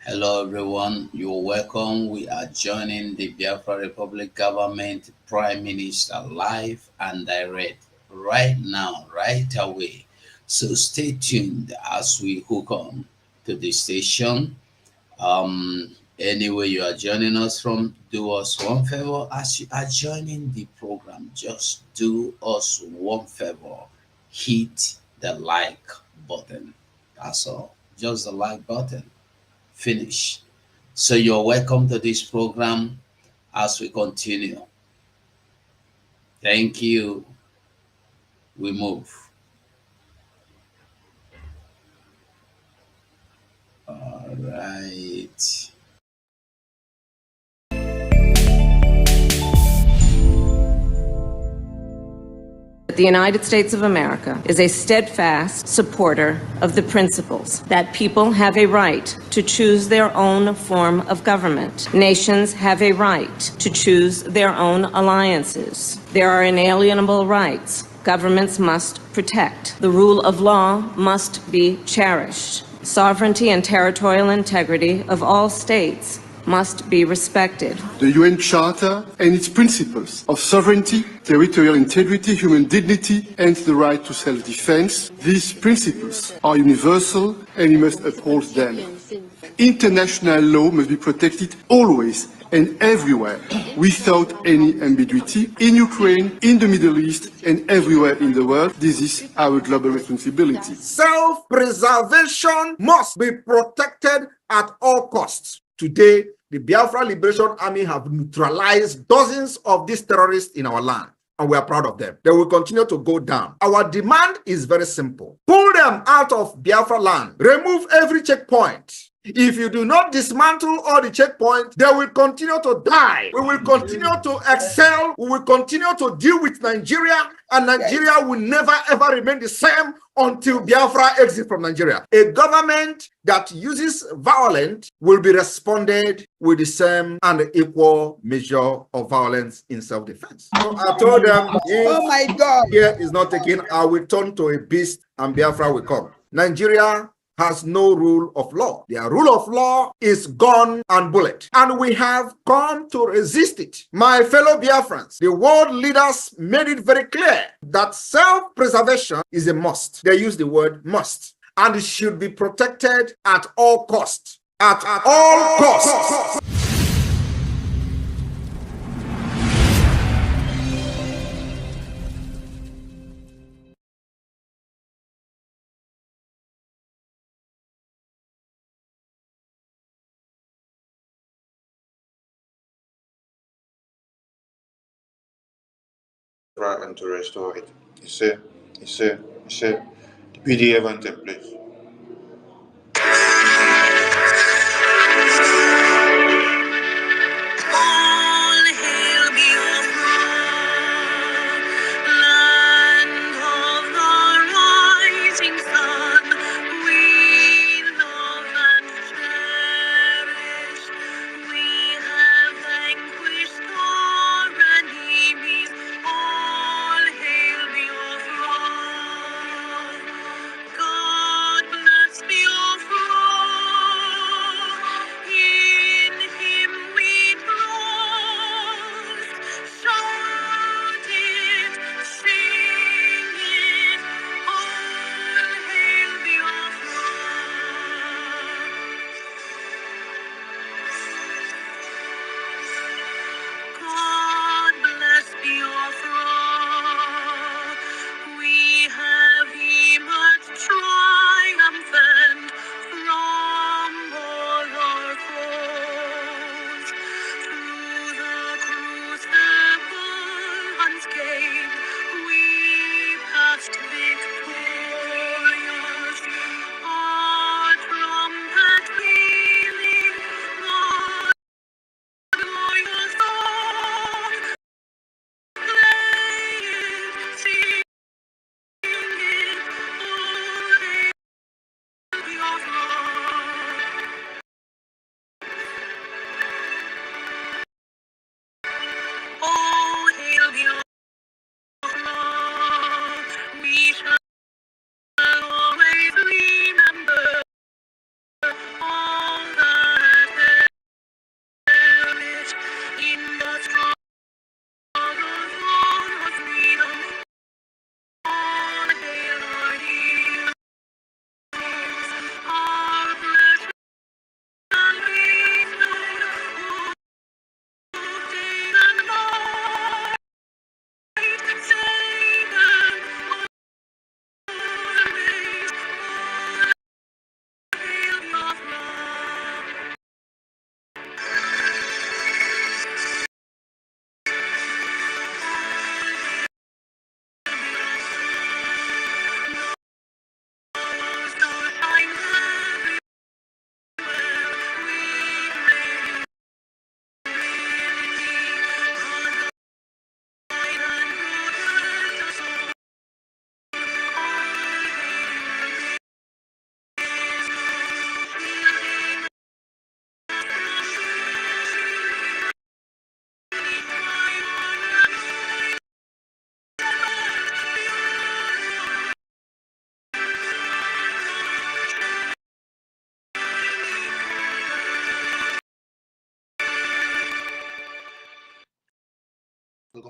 Hello everyone, you're welcome. We are joining the Biafra Republic government Prime Minister live and direct right now, right away. So stay tuned as we hook on to the station. Anyway, you are joining us from, do us one favor as you are joining the program. Just do us one favor, hit the like button. That's all, just the like button. Finish. So you're welcome to this program as we continue. Thank you. We move. All right. The United States of America is a steadfast supporter of the principles that people have a right to choose their own form of government. Nations have a right to choose their own alliances. There are inalienable rights governments must protect. The rule of law must be cherished. Sovereignty and territorial integrity of all states must be respected. The UN Charter and its principles of sovereignty, territorial integrity, human dignity, and the right to self-defense, these principles are universal and we must uphold them. International law must be protected always and everywhere, without any ambiguity, in Ukraine, in the Middle East, and everywhere in the world. This is our global responsibility. Self-preservation must be protected at all costs. Today, the Biafra Liberation Army have neutralized dozens of these terrorists in our land, and we are proud of them. They will continue to go down. Our demand is very simple. Pull them out of Biafra land. Remove every checkpoint. If you do not dismantle all the checkpoints, they will continue to die. We will continue to excel. We will continue to deal with Nigeria, and Nigeria will never ever remain the same until Biafra exits from Nigeria. A government that uses violence will be responded with the same and equal measure of violence in self-defense. So I told them, Oh my God! Here is not taken, I will turn to a beast and Biafra will come. Nigeria has no rule of law. Their rule of law is gun and bullet, and we have come to resist it. My fellow Biafrans, the world leaders made it very clear that self-preservation is a must. They use the word must, and it should be protected at all costs. At all costs. And to restore it. It's a the PDF and templates. All hail Biafra, land of the rising sun. We love and cherish. We have vanquished our enemies. All hail Biafra. God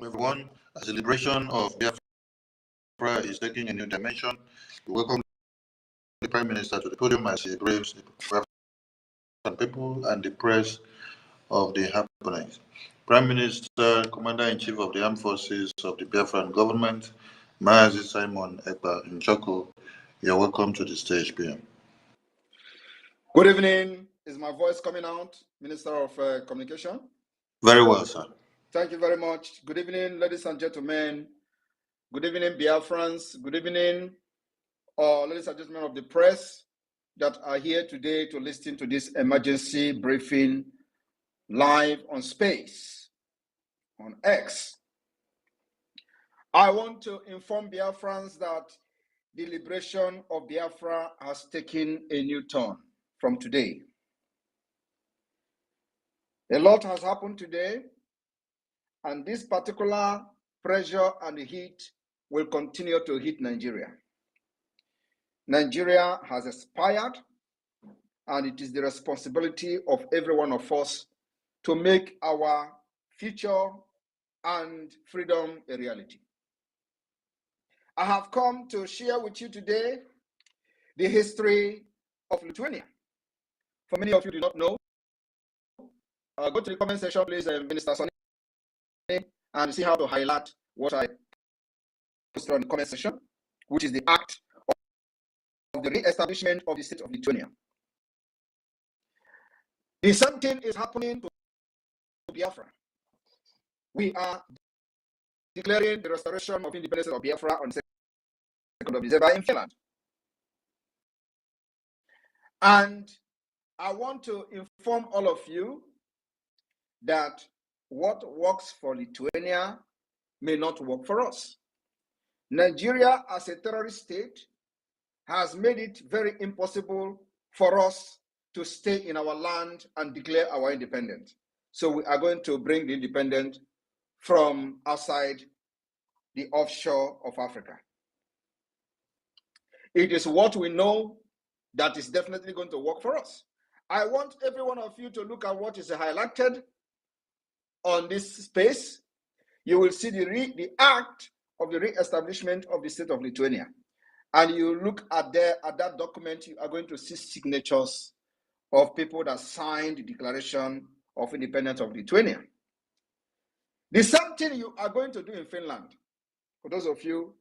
everyone. As the liberation of Biafra is taking a new dimension, we welcome the Prime Minister to the podium as he braves the Biafran people and the press of the happenings. Prime Minister, Commander-in-Chief of the Armed Forces of the Biafran government, Mazi Simon Ekpa Nchoko, you're welcome to the stage, PM. Good evening. Is my voice coming out, Minister of Communication? Very well, sir. Thank you very much. Good evening, ladies and gentlemen. Good evening, Biafrans. Good evening, ladies and gentlemen of the press that are here today to listen to this emergency briefing live on Space, on X. I want to inform Biafrans that the liberation of Biafra has taken a new turn from today. A lot has happened today, and this particular pressure and heat will continue to hit Nigeria. Nigeria has expired, and it is the responsibility of every one of us to make our future and freedom a reality. I have come to share with you today the history of Lithuania. For many of you do not know, go to the comment section, please, Minister Sonny, and see how to highlight what I posted on the comment section, which is the act of the re-establishment of the state of Lithuania. The same thing is happening to Biafra. We are declaring the restoration of independence of Biafra on the 2nd of December in Finland. And I want to inform all of you that what works for Lithuania may not work for us. Nigeria, as a terrorist state, has made it very impossible for us to stay in our land and declare our independence. So we are going to bring the independence from outside the offshore of Africa. It is what we know that is definitely going to work for us. I want every one of you to look at what is highlighted on this space. You will see the act of the re-establishment of the state of Lithuania. And you look at that document, you are going to see signatures of people that signed the Declaration of Independence of Lithuania. The same thing you are going to do in Finland. For those of you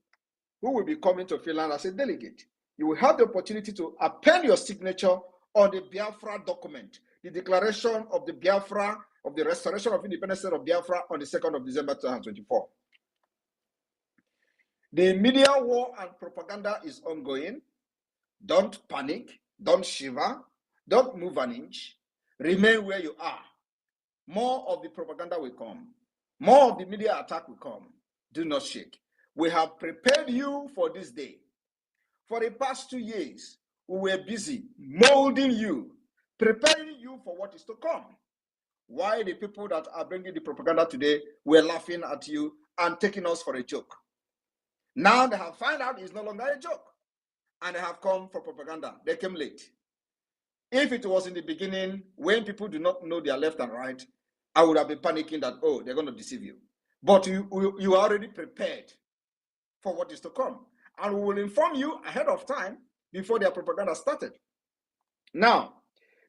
who will be coming to Finland as a delegate, you will have the opportunity to append your signature on the Biafra document, the declaration of the Biafra, of the restoration of independence of Biafra on the 2nd of December 2024. The media war and propaganda is ongoing. Don't panic, don't shiver, don't move an inch. Remain where you are. More of the propaganda will come. More of the media attack will come. Do not shake. We have prepared you for this day. For the past 2 years, we were busy molding you, preparing you for what is to come. Why the people that are bringing the propaganda today were laughing at you and taking us for a joke. Now they have found out it's no longer a joke, and they have come for propaganda. They came late. If it was in the beginning, when people do not know their left and right, I would have been panicking that, oh, they're going to deceive you. But you are already prepared for what is to come. And we will inform you ahead of time before their propaganda started. Now,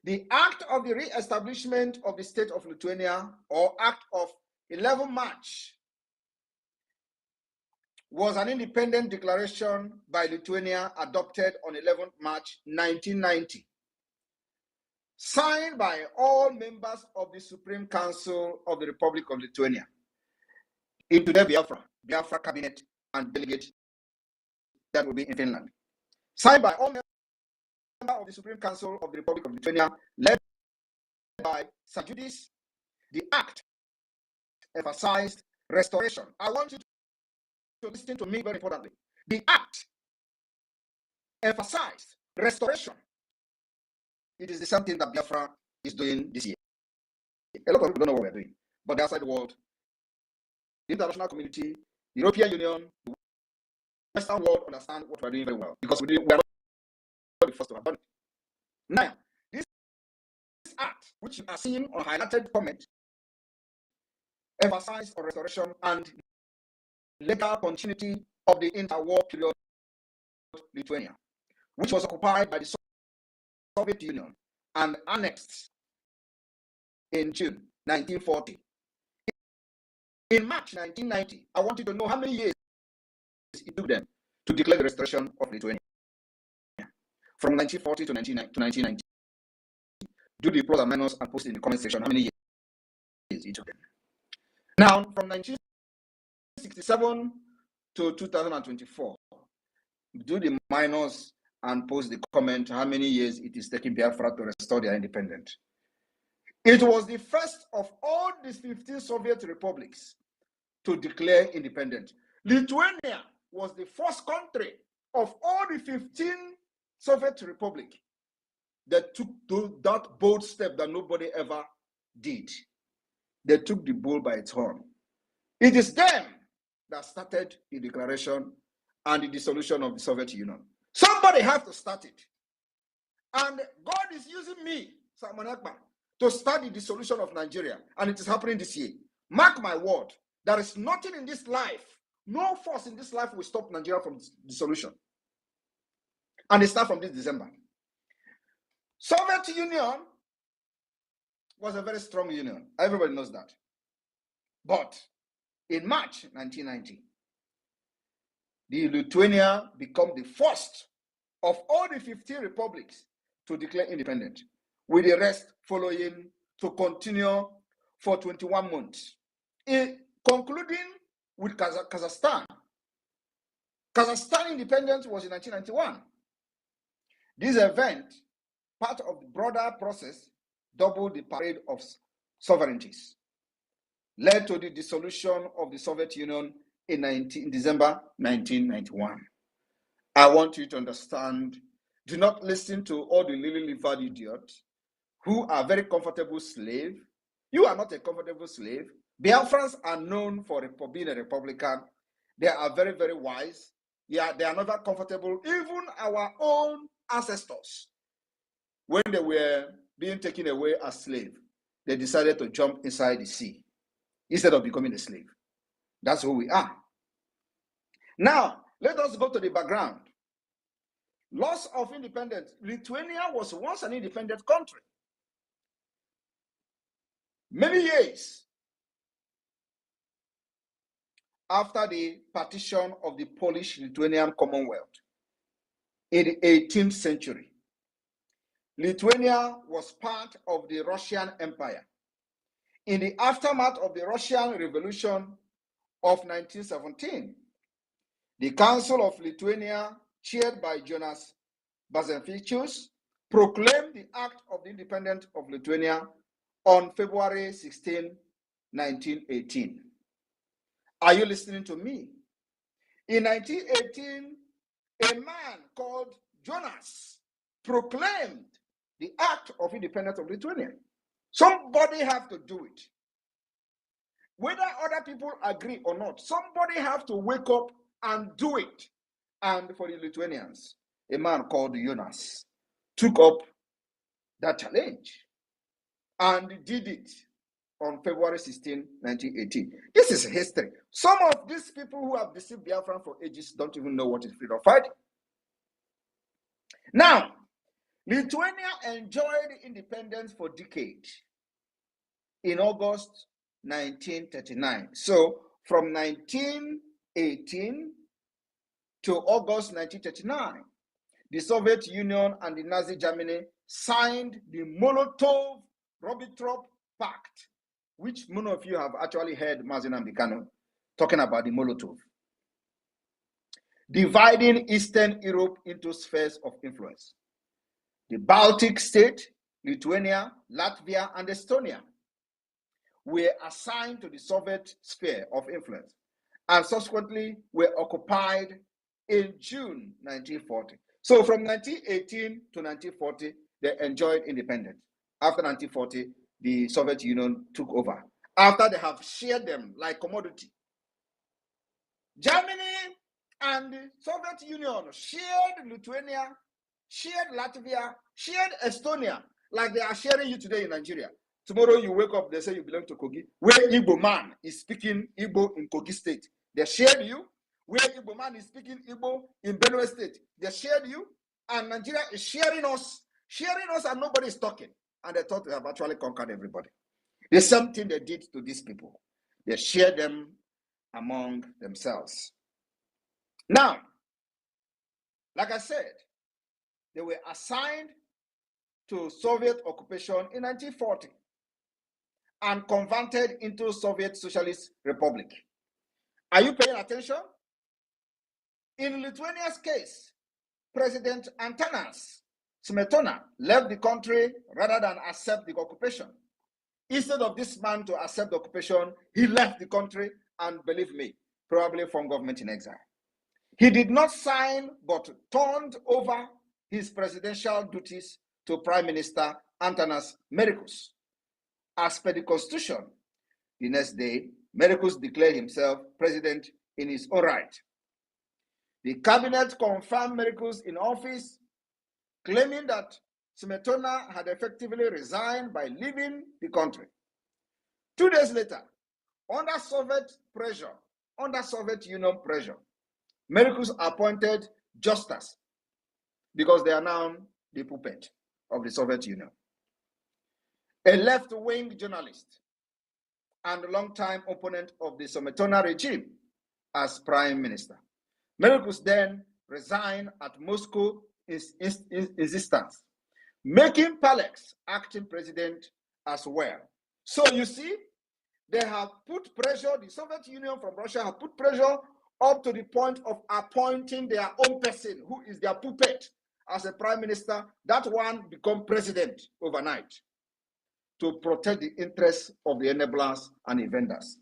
the act of the re-establishment of the state of Lithuania, or act of 11 March, was an independent declaration by Lithuania adopted on 11 March 1990, signed by all members of the Supreme Council of the Republic of Lithuania, into the Biafra cabinet and delegate that will be in Finland. Signed by all members of the Supreme Council of the Republic of Lithuania, led by Sajudis. The act emphasized restoration. I want you to listen to me very importantly. The act emphasized restoration. It is the same thing that Biafra is doing this year. A lot of people don't know what we're doing, but the outside the world, the international community, the European Union, the Western world understand what we're doing very well, because we are not the first to have done it. Now, this act, which you are seeing on highlighted comment, emphasized on restoration and later continuity of the interwar period Lithuania, which was occupied by the Soviet Union and annexed in June 1940. In March 1990, I wanted to know how many years it took them to declare the restoration of Lithuania. From 1940 to 1990. Do the plus and minus and post in the comment section how many years it took them. Now, from 1967 to 2024, do the minus and post the comment how many years it is taking Biafra to restore their independence. It was the first of all these 15 Soviet republics to declare independence. Lithuania was the first country of all the 15 Soviet republics that took that bold step that nobody ever did. They took the bull by its horn. It is them that started the declaration and the dissolution of the Soviet Union. Somebody has to start it. And God is using me, Simon Ekpa, to start the dissolution of Nigeria. And it is happening this year. Mark my word, there is nothing in this life, no force in this life will stop Nigeria from dissolution. And it starts from this December. Soviet Union was a very strong union. Everybody knows that. But in March 1990, the Lithuania became the first of all the 15 republics to declare independence, with the rest following to continue for 21 months, concluding with Kazakhstan. Kazakhstan independence was in 1991. This event, part of the broader process, doubled the parade of sovereignties, led to the dissolution of the Soviet Union in December 1991. I want you to understand, do not listen to all the lily-livered idiots who are very comfortable slaves. You are not a comfortable slave. Biafrans are known for being a Republican. They are very, very wise. Yeah, they are never comfortable. Even our own ancestors, when they were being taken away as slaves, they decided to jump inside the sea instead of becoming a slave. That's who we are. Now, let us go to the background. Loss of independence. Lithuania was once an independent country. Many years after the partition of the Polish-Lithuanian Commonwealth in the 18th century, Lithuania was part of the Russian Empire. In the aftermath of the Russian Revolution of 1917, the Council of Lithuania, chaired by Jonas Bazenfichus, proclaimed the Act of the Independence of Lithuania on February 16, 1918. Are you listening to me? In 1918, a man called Jonas proclaimed the Act of Independence of Lithuania. Somebody have to do it. Whether other people agree or not, somebody have to wake up and do it. And for the Lithuanians, a man called Jonas took up that challenge and did it on February 16, 1918. This is history. Some of these people who have deceived Biafra for ages don't even know what is freedom fighting. Now, Lithuania enjoyed independence for decades in August 1939. So from 1918 to August 1939, the Soviet Union and the Nazi Germany signed the Molotov-Ribbentrop Pact, which many of you have actually heard Mazin Ambikano talking about the Molotov, dividing Eastern Europe into spheres of influence. The Baltic states, Lithuania, Latvia, and Estonia were assigned to the Soviet sphere of influence and subsequently were occupied in June 1940. So from 1918 to 1940, they enjoyed independence. After 1940, the Soviet Union took over. After they have shared them like commodity. Germany and the Soviet Union shared Lithuania, shared Latvia, shared Estonia, like they are sharing you today in Nigeria. Tomorrow you wake up, they say you belong to Kogi. Where Igbo man is speaking Igbo in Kogi state, They shared you. Where Igbo man is speaking Igbo in Benue State, they shared you. And Nigeria is sharing us, and nobody is talking. And they thought they have actually conquered everybody. The same thing they did to these people. They shared them among themselves. Now, like I said, they were assigned to Soviet occupation in 1940 and converted into Soviet Socialist Republic. Are you paying attention? In Lithuania's case, President Antanas Smetona left the country rather than accept the occupation. Instead of this man to accept the occupation, he left the country and, believe me, probably formed government in exile. He did not sign, but turned over his presidential duties to Prime Minister Antanas Mericus. As per the Constitution, the next day, Mericus declared himself president in his own right. The cabinet confirmed Mericus in office, claiming that Smetona had effectively resigned by leaving the country. 2 days later, under Soviet Union pressure, Mericus appointed Justas, because they are now the puppet of the Soviet Union, a left-wing journalist and longtime opponent of the Smetona regime, as prime minister. Mericus then resigned at Moscow insistence, making Palex acting president as well. So you see, they have put pressure, the Soviet Union from Russia have put pressure up to the point of appointing their own person, who is their puppet, as a prime minister. That one become president overnight to protect the interests of the enablers and invaders.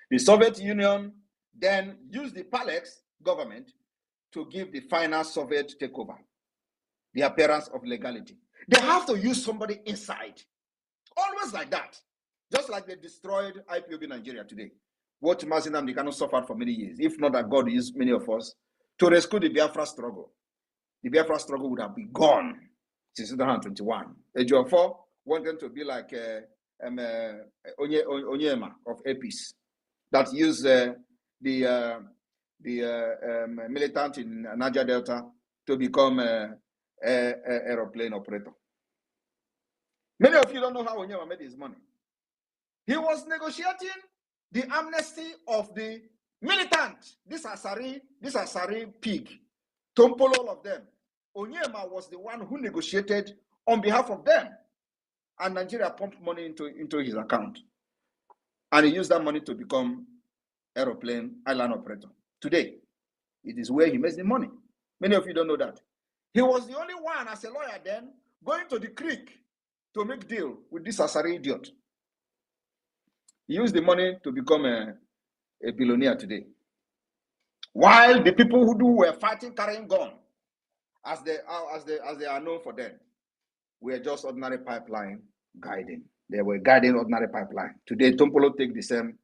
The Soviet Union then used the Palex government to give the final Soviet takeover the appearance of legality. They have to use somebody inside. Always like that. Just like they destroyed IPOB Nigeria today. What Mazinam they cannot suffer for many years. If not that God used many of us to rescue the Biafra struggle. The Biafra struggle would have been gone since 2021. Ejiofor wanted to be like Onyema of APIS that used the militant in Niger Delta to become a aeroplane operator. Many of you don't know how Onyema made his money. He was negotiating the amnesty of the militant, this Asari pig, Tompolo, all of them. Onyema was the one who negotiated on behalf of them. And Nigeria pumped money into his account. And he used that money to become aeroplane island operator. Today, it is where he makes the money. Many of you don't know that. He was the only one, as a lawyer then, going to the creek to make deal with this Asari idiot. He used the money to become a billionaire today. While the people who were fighting, carrying gun, as they are known for them, were just ordinary pipeline guiding. They were guiding ordinary pipeline. Today, Tompolo take the same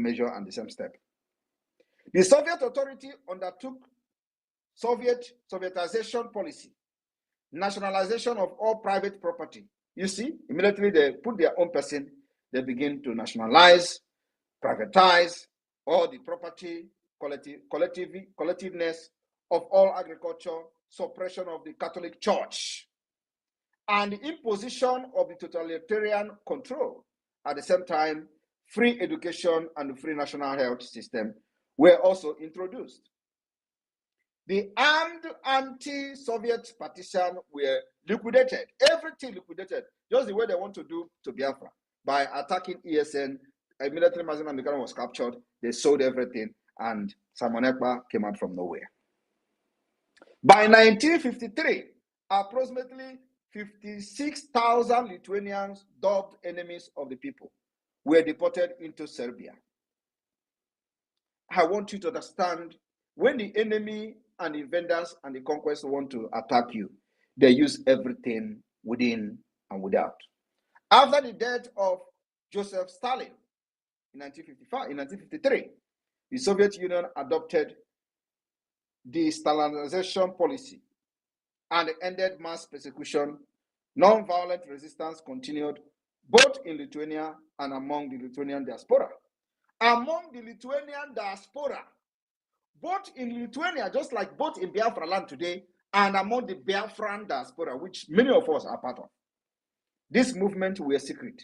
measure and the same step. The Soviet authority undertook Sovietization policy, nationalization of all private property. You see, immediately they put their own person, they begin to nationalize, privatize all the property, collectiveness of all agriculture, suppression of the Catholic Church, and the imposition of the totalitarian control. At the same time, free education and the free national health system were also introduced. The armed anti-Soviet partisan were liquidated, everything liquidated, just the way they want to do to Biafra. By attacking ESN, immediately Mazin Amikano was captured, they sold everything, and Simon Ekpa came out from nowhere. By 1953, approximately 56,000 Lithuanians, dubbed enemies of the people, were deported into Serbia. I want you to understand, when the enemy and the invaders and the conquest want to attack you, they use everything within and without. After the death of Joseph Stalin in 1953, the Soviet Union adopted the Stalinization policy and ended mass persecution. Non-violent resistance continued both in Lithuania and among the Lithuanian diaspora. among the Lithuanian diaspora, both in Lithuania, just like both in Biafra land today, and among the Biafran diaspora, which many of us are part of. This movement were secret.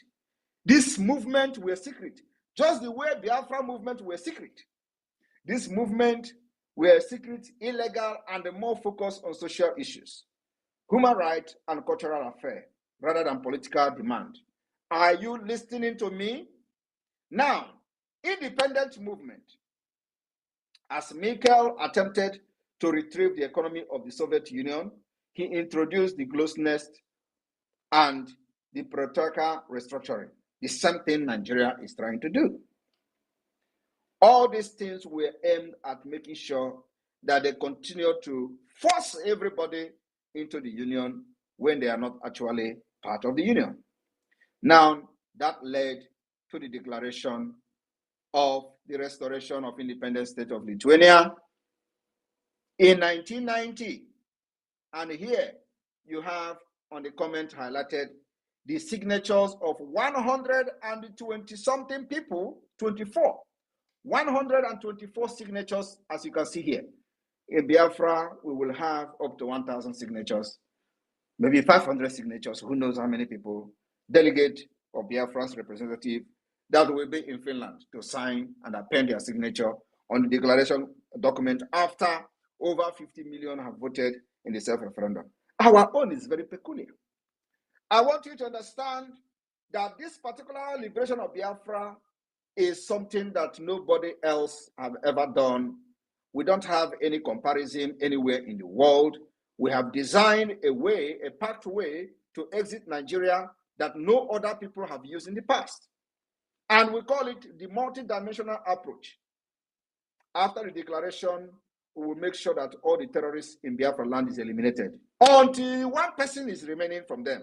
This movement were secret. Just the way Biafra movement were secret. This movement were secret, illegal, and more focused on social issues, human rights, and cultural affairs, rather than political demand. Are you listening to me? Now, independent movement. As Mikhail attempted to retrieve the economy of the Soviet Union, he introduced the Glasnost and the Protoka restructuring, the same thing Nigeria is trying to do. All these things were aimed at making sure that they continue to force everybody into the union when they are not actually part of the union. Now, that led to the declaration of the restoration of independent state of Lithuania in 1990. And here you have on the comment highlighted the signatures of 120 something people, 124 signatures, as you can see here. In Biafra, we will have up to 1,000 signatures, maybe 500 signatures, who knows how many people, delegate of Biafra's representative that will be in Finland to sign and append their signature on the declaration document after over 50 million have voted in the self-referendum. Our own is very peculiar. I want you to understand that this particular liberation of Biafra is something that nobody else have ever done. We don't have any comparison anywhere in the world. We have designed a way, a pathway to exit Nigeria that no other people have used in the past. And we call it the multidimensional approach. After the declaration, we will make sure that all the terrorists in Biafra land is eliminated. Until one person is remaining from them,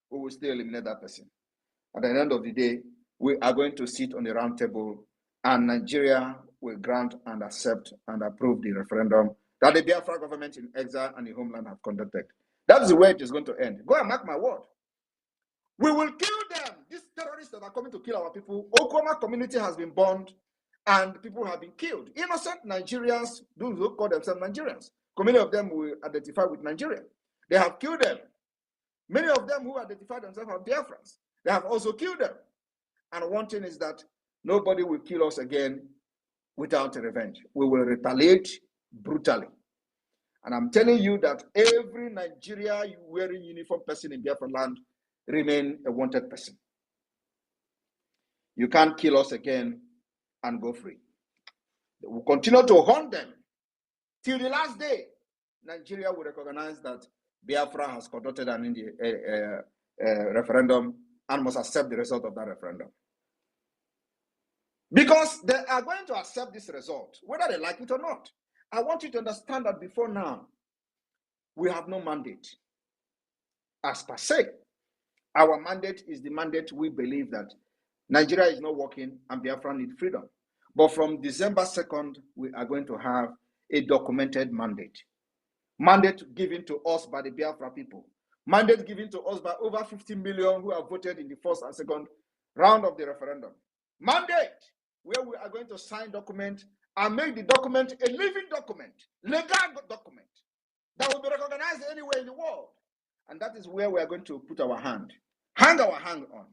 we will still eliminate that person. At the end of the day, we are going to sit on the round table and Nigeria will grant and accept and approve the referendum that the Biafra government in exile and the homeland have conducted. That is the way it is going to end. Go and mark my word. We will kill them. These terrorists that are coming to kill our people. Okoma community has been burned and people have been killed. Innocent Nigerians, those who call themselves Nigerians. Many of them will identify with Nigeria. They have killed them. Many of them who identify themselves as Biafrans, they have also killed them. And one thing is that nobody will kill us again without revenge. We will retaliate brutally. And I'm telling you that every Nigeria wearing uniform person in Biafra land remain a wanted person. You can't kill us again and go free. We'll continue to hunt them till the last day. Nigeria will recognize that Biafra has conducted an referendum and must accept the result of that referendum. Because they are going to accept this result, whether they like it or not. I want you to understand that before now, we have no mandate. As per se, our mandate is the mandate we believe that Nigeria is not working and Biafra need freedom. But from December 2nd, we are going to have a documented mandate. Mandate given to us by the Biafra people. Mandate given to us by over 50 million who have voted in the first and second round of the referendum. Mandate where we are going to sign document and make the document a living document, legal document that will be recognized anywhere in the world. And that is where we are going to put our hand, hang our hand on,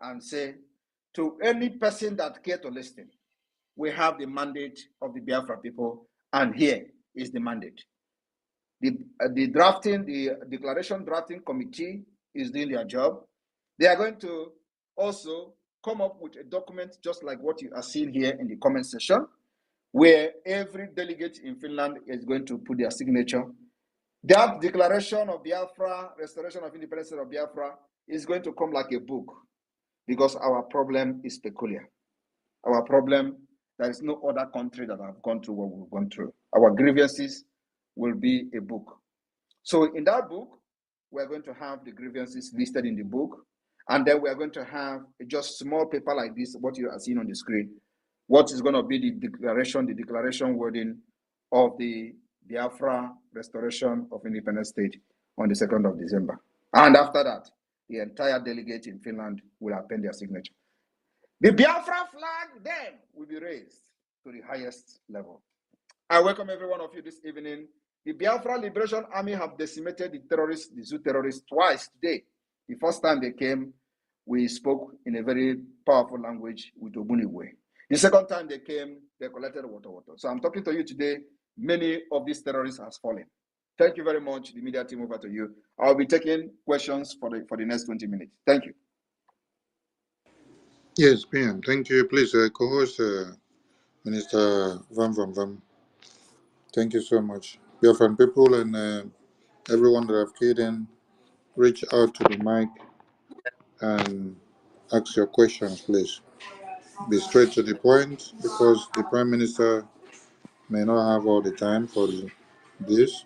and say to any person that cares to listen, we have the mandate of the Biafra people, and here is the mandate. The declaration drafting committee is doing their job. They are going to also come up with a document just like what you are seeing here in the comment section, where every delegate in Finland is going to put their signature. That declaration of Biafra, restoration of independence of Biafra, is going to come like a book, because our problem is peculiar. Our problem, there is no other country that have gone through what we've gone through. Our grievances will be a book. So in that book, we're going to have the grievances listed in the book, and then we're going to have just small paper like this, what you are seeing on the screen, what is going to be the declaration wording of the Biafra restoration of independent state on the 2nd of December. And after that, the entire delegate in Finland will append their signature. The Biafra flag then will be raised to the highest level. I welcome every one of you this evening. The Biafra Liberation Army have decimated the terrorists, the Zoo terrorists, twice today. The first time they came, we spoke in a very powerful language with Ogbunigwe. The second time they came, they collected water. So I'm talking to you today. Many of these terrorists have fallen. Thank you very much. The media team, over to you. I'll be taking questions for the next 20 minutes. Thank you. Yes, PM. Thank you. Please, co-host Minister Vam Vam Vam. Thank you so much. Biafran people and everyone that have keyed in, reach out to the mic and ask your questions, please. Be straight to the point because the Prime Minister may not have all the time for this.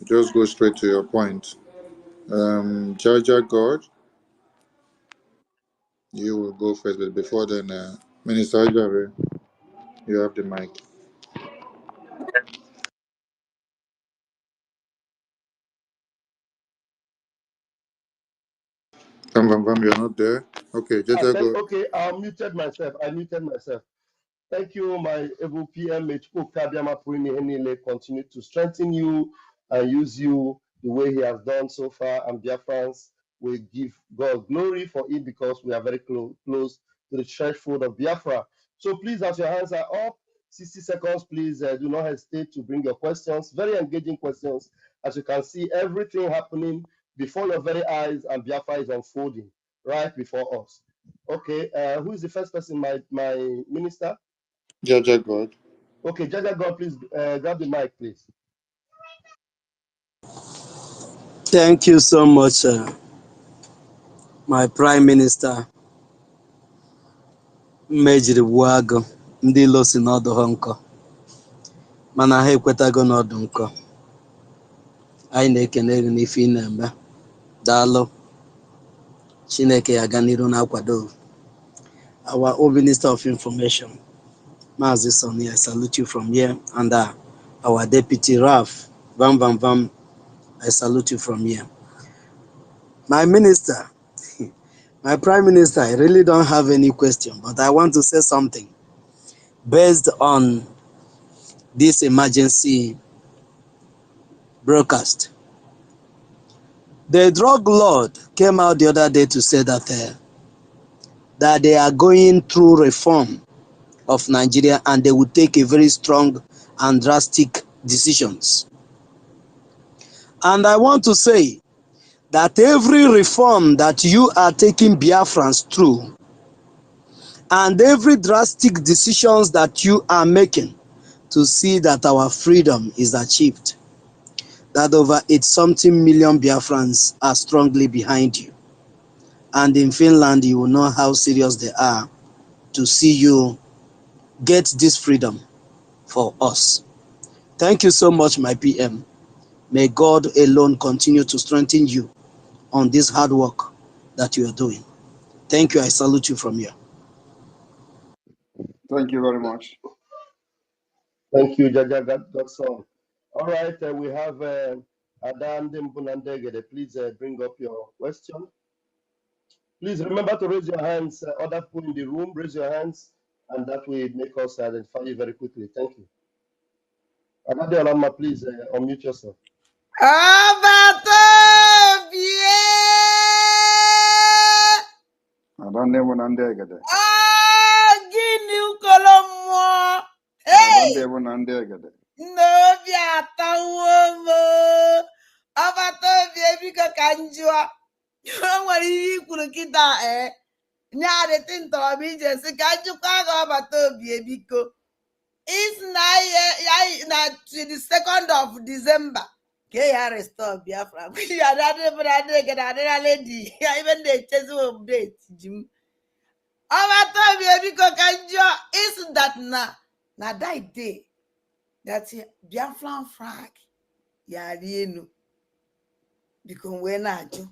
Just go straight to your point. Jaja God, you will go first, but before then, Minister Ajare, you have the mic. Vam Vam Vam, you're not there? Okay, Jaja God. Okay, I muted myself. Thank you, my able PM. Continue to strengthen you and use you the way he has done so far. And Biafrans will give God glory for it because we are very close to the threshold of Biafra. So please, as your hands are up, 60 seconds, please do not hesitate to bring your questions. Very engaging questions. As you can see, everything happening before your very eyes, and Biafra is unfolding right before us. Okay, who is the first person? My minister? Jaja God. Okay, Jaja God, please grab the mic, please. Thank you so much, my Prime Minister. Mmejiri gbuo agụ ndị ilo si n'ọdụ ha nkọ mana ha ekwetago n'ọdụ nkọ. Anyị na-ekene gị n'ife ị na-eme. Daalụ. Chineke ya ga n'iru na-akwado. Our own Minister of Information, Maazị Sonny, I salute you from here, and our Deputy Raf, Vam Vam Vam, I salute you from here. My Minister, my Prime Minister, I really don't have any question, but I want to say something based on this emergency broadcast. The drug lord came out the other day to say that they are going through reform of Nigeria and they will take a very strong and drastic decisions. And I want to say that every reform that you are taking Biafrans through and every drastic decisions that you are making to see that our freedom is achieved, that over 8-something million Biafrans are strongly behind you. And in Finland, you will know how serious they are to see you get this freedom for us. Thank you so much, my PM. May God alone continue to strengthen you on this hard work that you are doing. Thank you. I salute you from here. Thank you very much. Thank you, Jaja Godson. All right, we have Adan Mbunandegede. Please bring up your question. Please remember to raise your hands. Other people in the room, raise your hands, and that will make us identify you very quickly. Thank you. Adade Olama, please unmute yourself. Gịnị ụkọrọ mmụọ? N'obi atawo m ọbata obi ebiko ka njụọ o nwere ihe i kwuru kịta nye adịtị ntọrọbụ ije si ka njụkwa gị ọbata obi ebiko isi na ya na 22nd of December ka ya restore Biafra adịrịledi ya ibe na-echezi update ji m ọbata obi ebiko ka njụọ isi that na that day that Biafran flag yari enu biko wee na-ajụ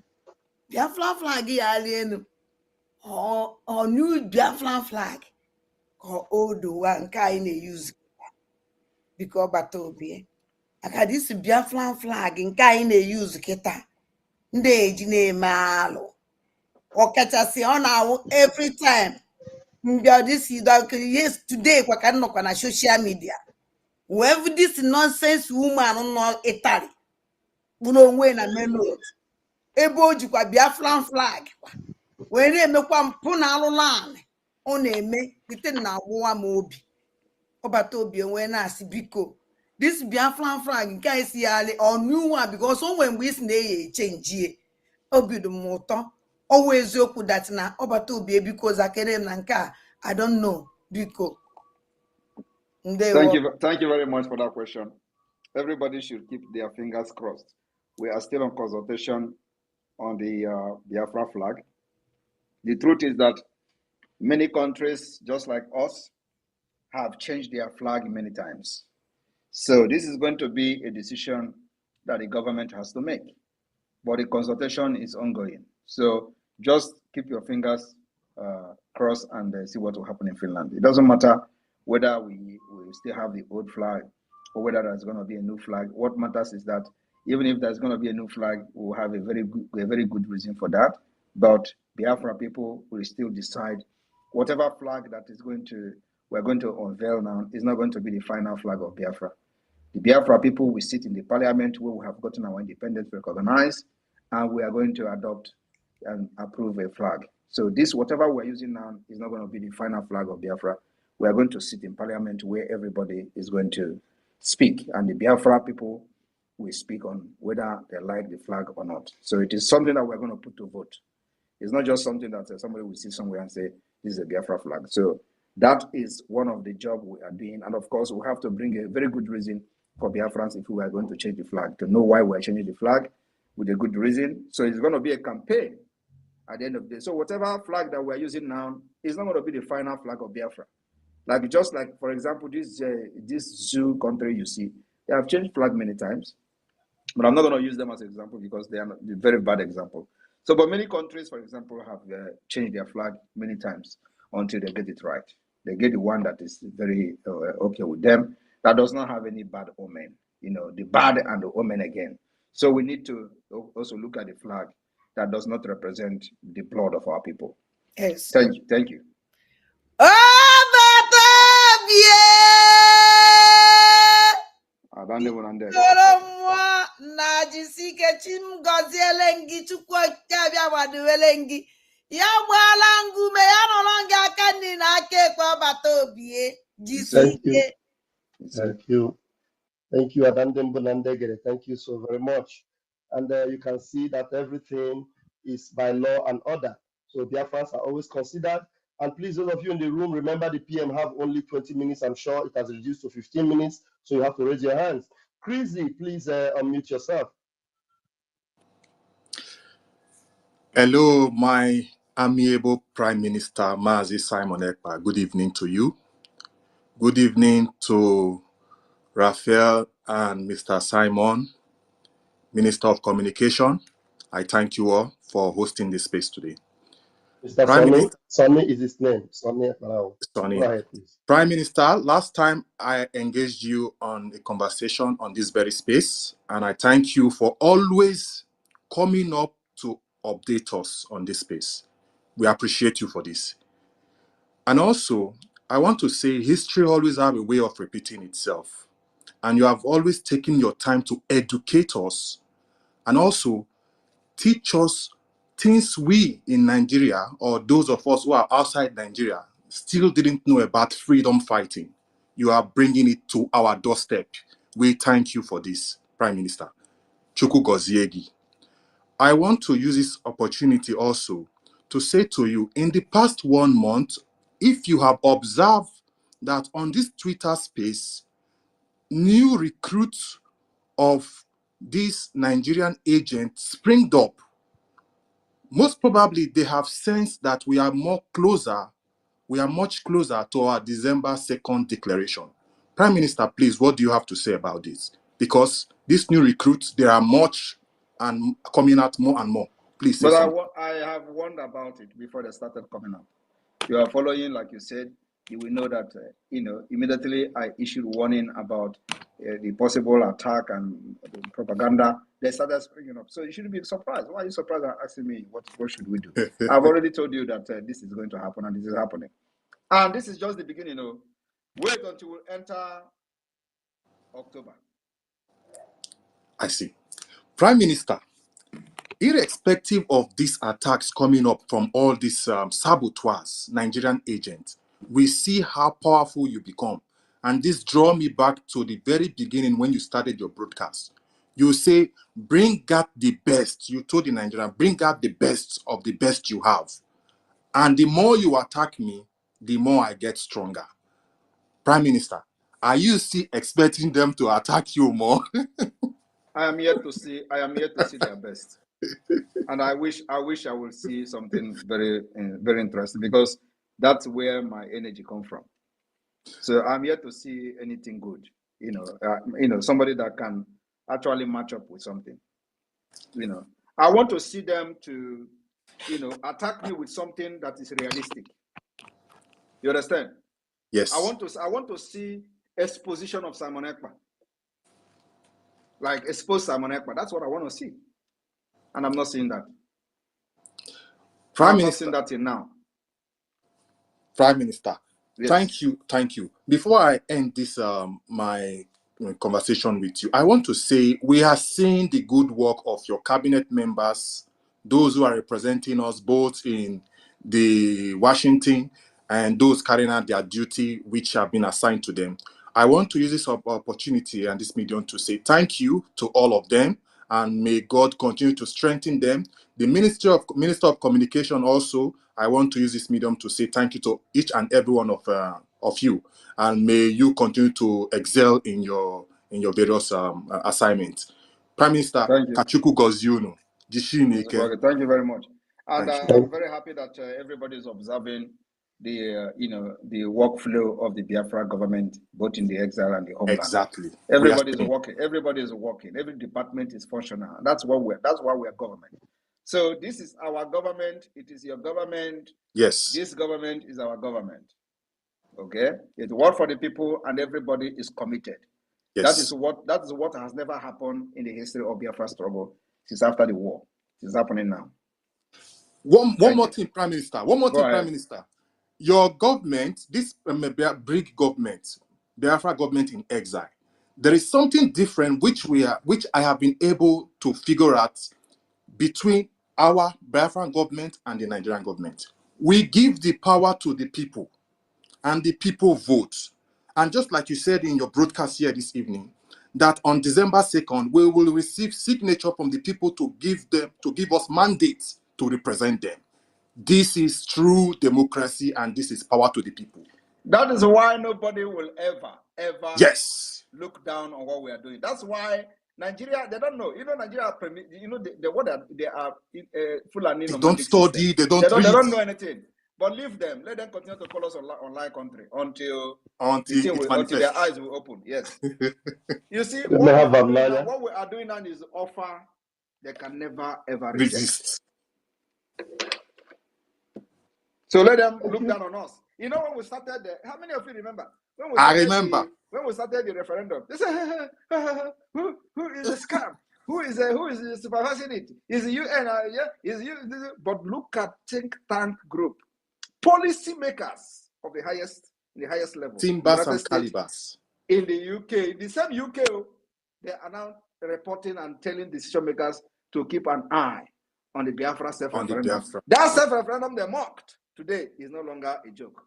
Biafran flag yari enu or new Biafran flag ka old one nke anyị na-eyuzu biko ọbata obi aka this Biafran flag nke anyị na-eyuzu kịta ndị eji na-eme alụ ọkachasị ọ na-awụ every time mbịa this yes today kwa ka nnọkwa na social media wherever this nonsense woman nọ Italy kpụrụ onwe na main road ebe o jikwa Biafran flag wee na-emekwa mpụ na alụlụ anị ọ na-eme ite na agbụwa m obi ọbata obi enwee na-asị biko this Biafran flag nke anyị si ya alị ọnụwa because o nwere mgbe isi na-eyi echenjie obi dị m ụtọ ọwụ eziokwu dat na ọbata obi ebiko zakere m na nke a I don't know biko. Thank you very much for that question. Everybody should keep their fingers crossed. We are still on consultation on the Biafra flag. The truth is that many countries, just like us, have changed their flag many times. So this is going to be a decision that the government has to make. But the consultation is ongoing. So just keep your fingers crossed and see what will happen in Finland. It doesn't matter whether we still have the old flag or whether there's going to be a new flag. What matters is that even if there's going to be a new flag, we'll have a very good reason for that. But Biafra people will still decide whatever flag that we're going to unveil now is not going to be the final flag of Biafra. The Biafra people will sit in the parliament where we have gotten our independence recognized, and we are going to adopt and approve a flag. So this, whatever we're using now, is not going to be the final flag of Biafra. We are going to sit in parliament where everybody is going to speak, and the Biafra people will speak on whether they like the flag or not. So it is something that we're going to put to vote. It's not just something that somebody will see somewhere and say, this is a Biafra flag. So that is one of the jobs we are doing. And of course, we have to bring a very good reason for Biafrans if we are going to change the flag, to know why we're changing the flag with a good reason. So it's going to be a campaign at the end of the day. So whatever flag that we're using now is not going to be the final flag of Biafra. Just like, for example, this zoo country you see, they have changed flag many times. But I'm not going to use them as an example because they are a very bad example. So, but many countries, for example, have changed their flag many times until they get it right. They get the one that is very okay with them, that does not have any bad omen, the bad and the omen again. So we need to also look at the flag that does not represent the blood of our people. Yes. Thank you. Na jisike chim goziele ngi chukwu bịa gbaduwele ngi ya gbaala ngume ya nọrọ ngi aka nri na aka ekpe ọbata obie jisike. Thank you, Adandem Bunandegere. Thank you so very much. And you can see that everything is by law and order. So Biafrans are always considered. And please, those of you in the room, remember the PM have only 20 minutes. I'm sure it has reduced to 15 minutes. So you have to raise your hands. Chrissy, please unmute yourself. Hello, my amiable Prime Minister, Mazi Simon Ekpa. Good evening to you. Good evening to Raphael and Mr. Simon, Minister of Communication. I thank you all for hosting this space today. Mr. Sonny is his name. Sonny. Go ahead, please. Prime Minister, last time I engaged you on a conversation on this very space, and I thank you for always coming up to update us on this space. We appreciate you for this. And also, I want to say history always have a way of repeating itself. And you have always taken your time to educate us and also teach us things we in Nigeria, or those of us who are outside Nigeria, still didn't know about freedom fighting. You are bringing it to our doorstep. We thank you for this, Prime Minister. Chukwu Goziegi. I want to use this opportunity also to say to you, in the past 1 month, if you have observed that on this Twitter space, new recruits of these Nigerian agents springed up, most probably they have sensed that we are much closer to our December 2nd declaration. Prime Minister, please, what do you have to say about this? Because these new recruits, there are much and coming out more and more. Please say something. I have warned about it before they started coming up. You are following, like you said, you will know that, immediately I issued warning about the possible attack and the propaganda, they started springing up. So you shouldn't be surprised. Why are you surprised and asking me what should we do? I've already told you that this is going to happen and this is happening. And this is just the beginning. Wait until we enter October. I see. Prime Minister, irrespective of these attacks coming up from all these saboteurs, Nigerian agents, we see how powerful you become. And this draw me back to the very beginning when you started your broadcast. You say, bring out the best. You told the Nigerian, bring out the best of the best you have. And the more you attack me, the more I get stronger. Prime Minister, are you still expecting them to attack you more? I am yet to see their best. And I wish I will see something very, very interesting, because that's where my energy comes from. So I'm yet to see anything good. Somebody that can actually match up with something. I want to see them to, attack me with something that is realistic. You understand? Yes. I want to see exposition of Simon Ekpa. Like expose Simon Ekpa. That's what I want to see. And I'm not seeing that. Prime I'm Minister, not seeing that till now. Prime Minister, Yes. thank you. Before I end this my conversation with you, I want to say we are seeing the good work of your cabinet members, those who are representing us both in the Washington and those carrying out their duty which have been assigned to them. I want to use this opportunity and this medium to say thank you to all of them, and may God continue to strengthen them. The Minister of Communication also, I want to use this medium to say thank you to each and every one of you, and may you continue to excel in your various assignments. Prime Minister, Thank you. Kachuku Goziuno, Jishinike. Thank you very much. And Thank you. I'm very happy that everybody is observing the the workflow of the Biafra government, both in the exile and the homeland. Exactly. Everybody is working. Everybody is working. Every department is functional. That's why we're government. So this is our government. It is your government. Yes. This government is our government. Okay. It works for the people, and everybody is committed. Yes. That is what has never happened in the history of Biafra struggle since after the war. It's happening now. One more thing, Prime Minister. Prime Minister. Your government, this big government, Biafra government in exile, there is something different which I have been able to figure out between our Biafran government and the Nigerian government. We give the power to the people, and the people vote. And just like you said in your broadcast here this evening, that on December 2nd, we will receive signature from the people to give us mandates to represent them. This is true democracy, and this is power to the people. That is why nobody will ever yes look down on what we are doing. That's why Nigeria, they don't know. Nigeria, they are Fulani They nomadic don't study, system. they don't read. They don't know anything. But leave them. Let them continue to call us online country until their eyes will open. Yes. You see, what we are doing now is offer they can never ever resist. So let them look down on us. When we started, how many of you remember? I remember. When we started the referendum, they said, who is a scam? Who is supervising it? Is the UN? Is you? But look at think tank group, policy makers of the highest level. Timbers and calibers. In the UK, the same UK, they are now reporting and telling decision makers to keep an eye on the Biafra self-referendum. That self-referendum they mocked today is no longer a joke.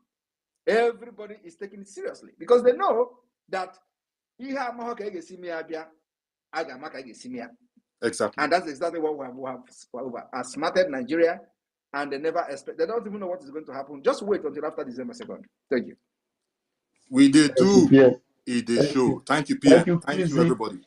Everybody is taking it seriously because they know that exactly. And that's exactly what we have smarted Nigeria, and they never expect. They don't even know what is going to happen. Just wait until after December 2nd. Thank you. We did do it show. Thank you, PM. Thank you, everybody.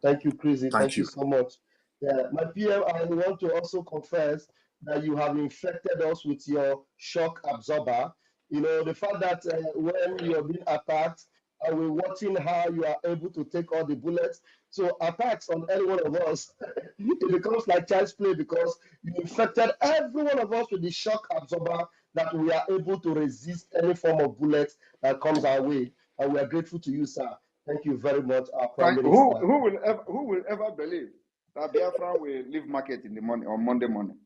Thank you, Chrissy. Thank you so much. Yeah, my PM, I want to also confess that you have infected us with your shock absorber. The fact that when you're being attacked, and we're watching how you are able to take all the bullets. So attacks on any one of us, it becomes like child's play because you infected every one of us with the shock absorber that we are able to resist any form of bullet that comes our way. And we are grateful to you, sir. Thank you very much, our Prime Minister. Who will ever believe that Biafra will leave market in the morning on Monday morning?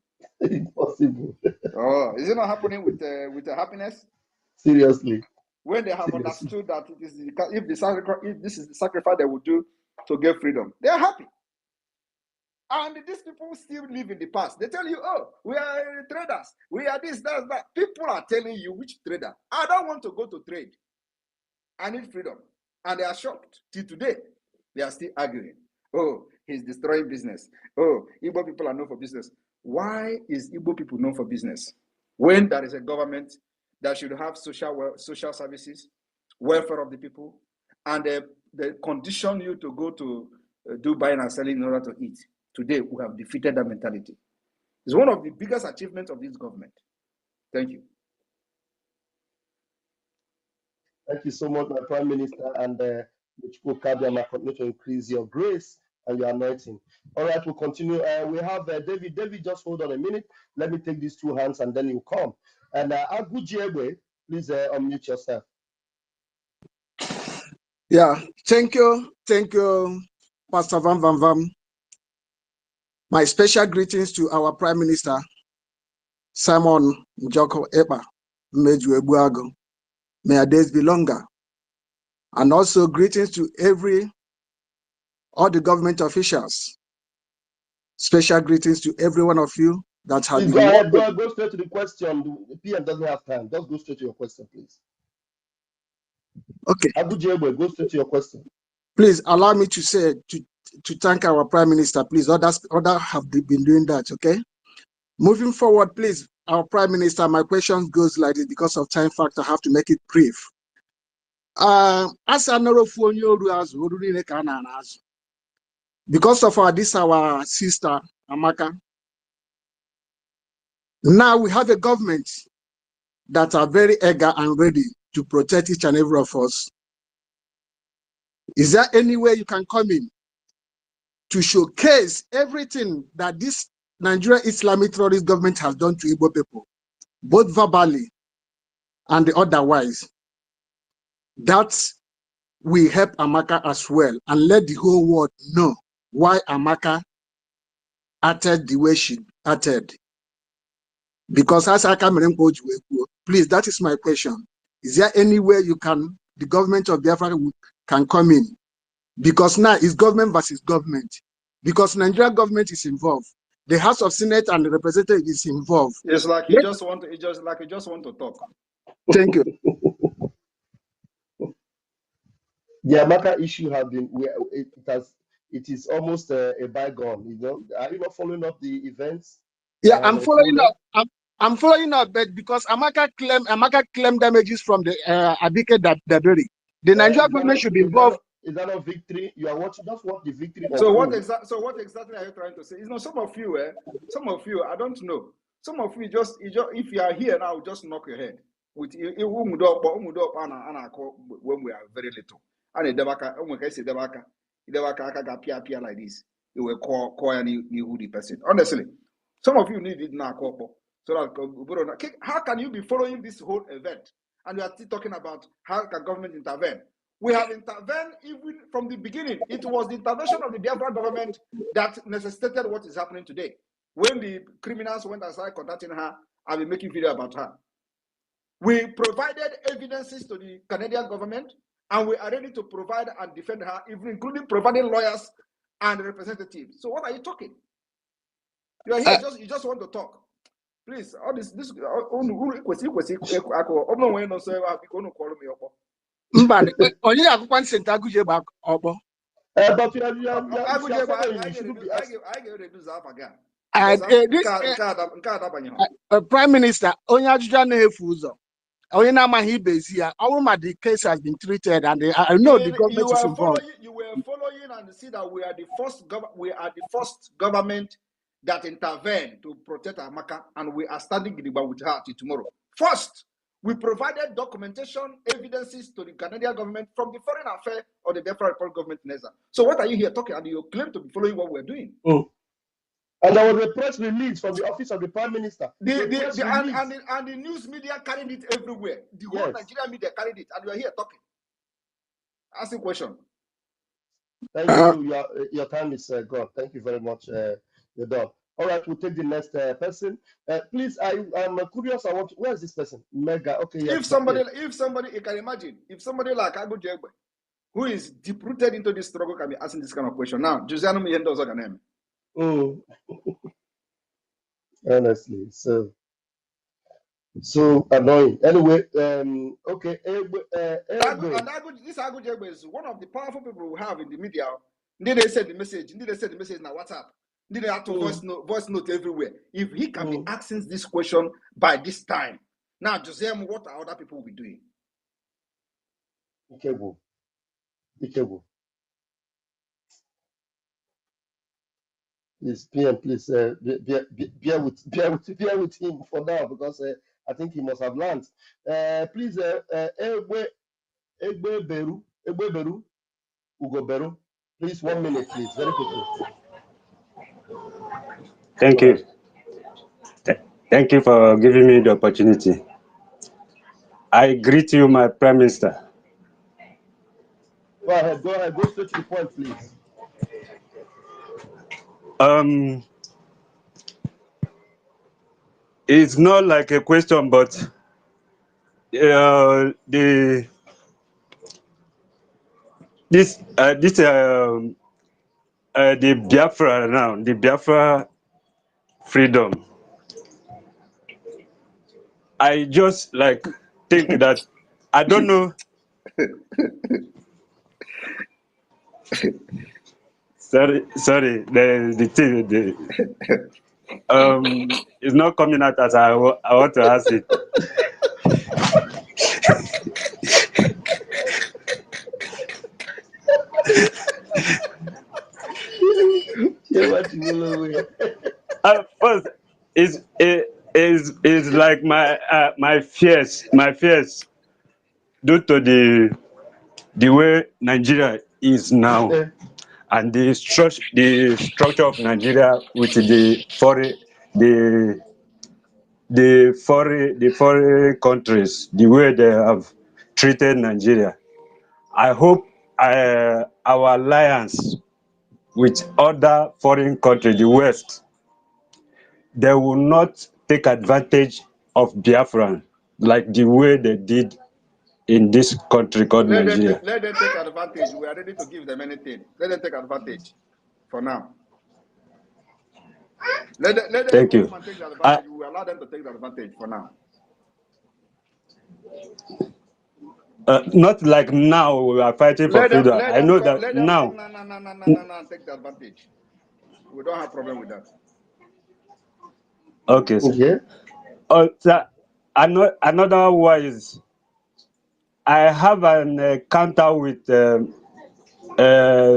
Impossible. Oh, is it not happening with the happiness? Seriously. When they have understood that it is if this is the sacrifice they will do to get freedom, they are happy. And these people still live in the past. They tell you, oh, we are traders. We are this, that, that. People are telling you, which trader? I don't want to go to trade. I need freedom. And they are shocked. Till today, they are still arguing. Oh, he's destroying business. Oh, Igbo people are known for business. Why is Igbo people known for business? When there is a government that should have social services, welfare of the people, and they condition you to go to do buying and selling in order to eat. Today, we have defeated that mentality. It's one of the biggest achievements of this government. Thank you. Thank you so much, my Prime Minister, and continue to increase your grace and your anointing. All right, we'll continue. We have David. David, just hold on a minute. Let me take these two hands and then you come. And Agujiegbe, please unmute yourself. Yeah, thank you, Pastor Van Van Van. My special greetings to our Prime Minister, Simon Njoko Ekpa, Meju Ebuago. May our days be longer. And also greetings to all the government officials. Special greetings to every one of you that have please been go ahead, go straight to the question. The PM doesn't have time. Just go straight to your question, please. Okay. Agujiegbe, go straight to your question. Please allow me to say to thank our Prime Minister. Please, others have been doing that. Okay. Moving forward, please, our Prime Minister. My question goes like this because of time factor. I have to make it brief. As because of our sister Amaka, now we have a government that are very eager and ready to protect each and every of us. Is there any way you can come in to showcase everything that this Nigeria Islamic terrorist government has done to Igbo people, both verbally and otherwise? That will help Amaka as well and let the whole world know why Amaka acted the way she acted. Because as I come in, please, that is my question. Is there any way the government of Biafra can come in? Because now it's government versus government. Because Nigeria government is involved. The House of Senate and the Representative is involved. It's like you just want to talk. Thank you. The Amaka issue has been it is almost a bygone. You know, are you not following up the events? Yeah, I'm following up. I'm following up, but because Amaka claimed damages from the Abike Daberi. The Nigerian government should be involved. Is that a victory? You are watching just what the victory. So what exactly are you trying to say? You know, some of you, I don't know. Some of you just if you are here now, just knock your head with when we are very little. And the like this, you will call any the person. Honestly, some of you need it now. So that how can you be following this whole event and you are still talking about how can government intervene? We have intervened even from the beginning. It was the intervention of the Biafra government that necessitated what is happening today. When the criminals went aside contacting her and be making video about her, we provided evidences to the Canadian government, and we are ready to provide and defend her, even including providing lawyers and representatives. So what are you talking? You are here you just want to talk. Please, all this But Prime Minister, the case has been treated, and I know the government is involved. You were following and see that we are the first government that intervened to protect Amaka, and we are standing with her till tomorrow. First, we provided documentation, evidences to the Canadian government from the Foreign Affairs or the Biafra Republic government. So what are you here talking? And you claim to be following what we're doing. And there was a press release from the office of the Prime Minister. And the news media carried it everywhere. The whole Nigerian media carried it, and we are here talking. Ask a question. Thank you. So your time is gone. Thank you very much. You're done. All right, we'll take the next person. Please, I'm curious. Where is this person? Mega. Okay, yes. If somebody, you can imagine, if somebody like Agu Jegbe, who is deep-rooted into this struggle, can be asking this kind of question. Now, Josiano Miyendo's name. Honestly, so annoying. Anyway, okay. This Agu Jegbe is one of the powerful people we have in the media. Need they send the message? Need they send the message now WhatsApp? Need they have to voice note everywhere? If he can be asking this question by this time, now Josiano, what are other people will be doing? Ikebo. Please, PM, please bear with him for now because I think he must have learned. Please, Egbe Beru, Ugo Beru. Please, 1 minute, please, very quickly. Thank you. Thank you for giving me the opportunity. I greet you, my Prime Minister. Go ahead. Go straight to the point, please. It's not like a question, but the Biafra now, the Biafra freedom. I just like think that I don't know. Sorry. The thing it's not coming out as I want to ask it. First, is like my fears due to the way Nigeria is now, and the structure of Nigeria with the foreign countries, the way they have treated Nigeria. I hope our alliance with other foreign countries, the West, they will not take advantage of Biafran like the way they did in this country called Nigeria. Let them take advantage. We are ready to give them anything. Let them take advantage for now. Let them Thank you. come and take the advantage. We will allow them to take the advantage for now. Not like now we are fighting for freedom. I know that now. No, take the advantage. We don't have problem with that. Okay. Okay. So another one is I have an encounter with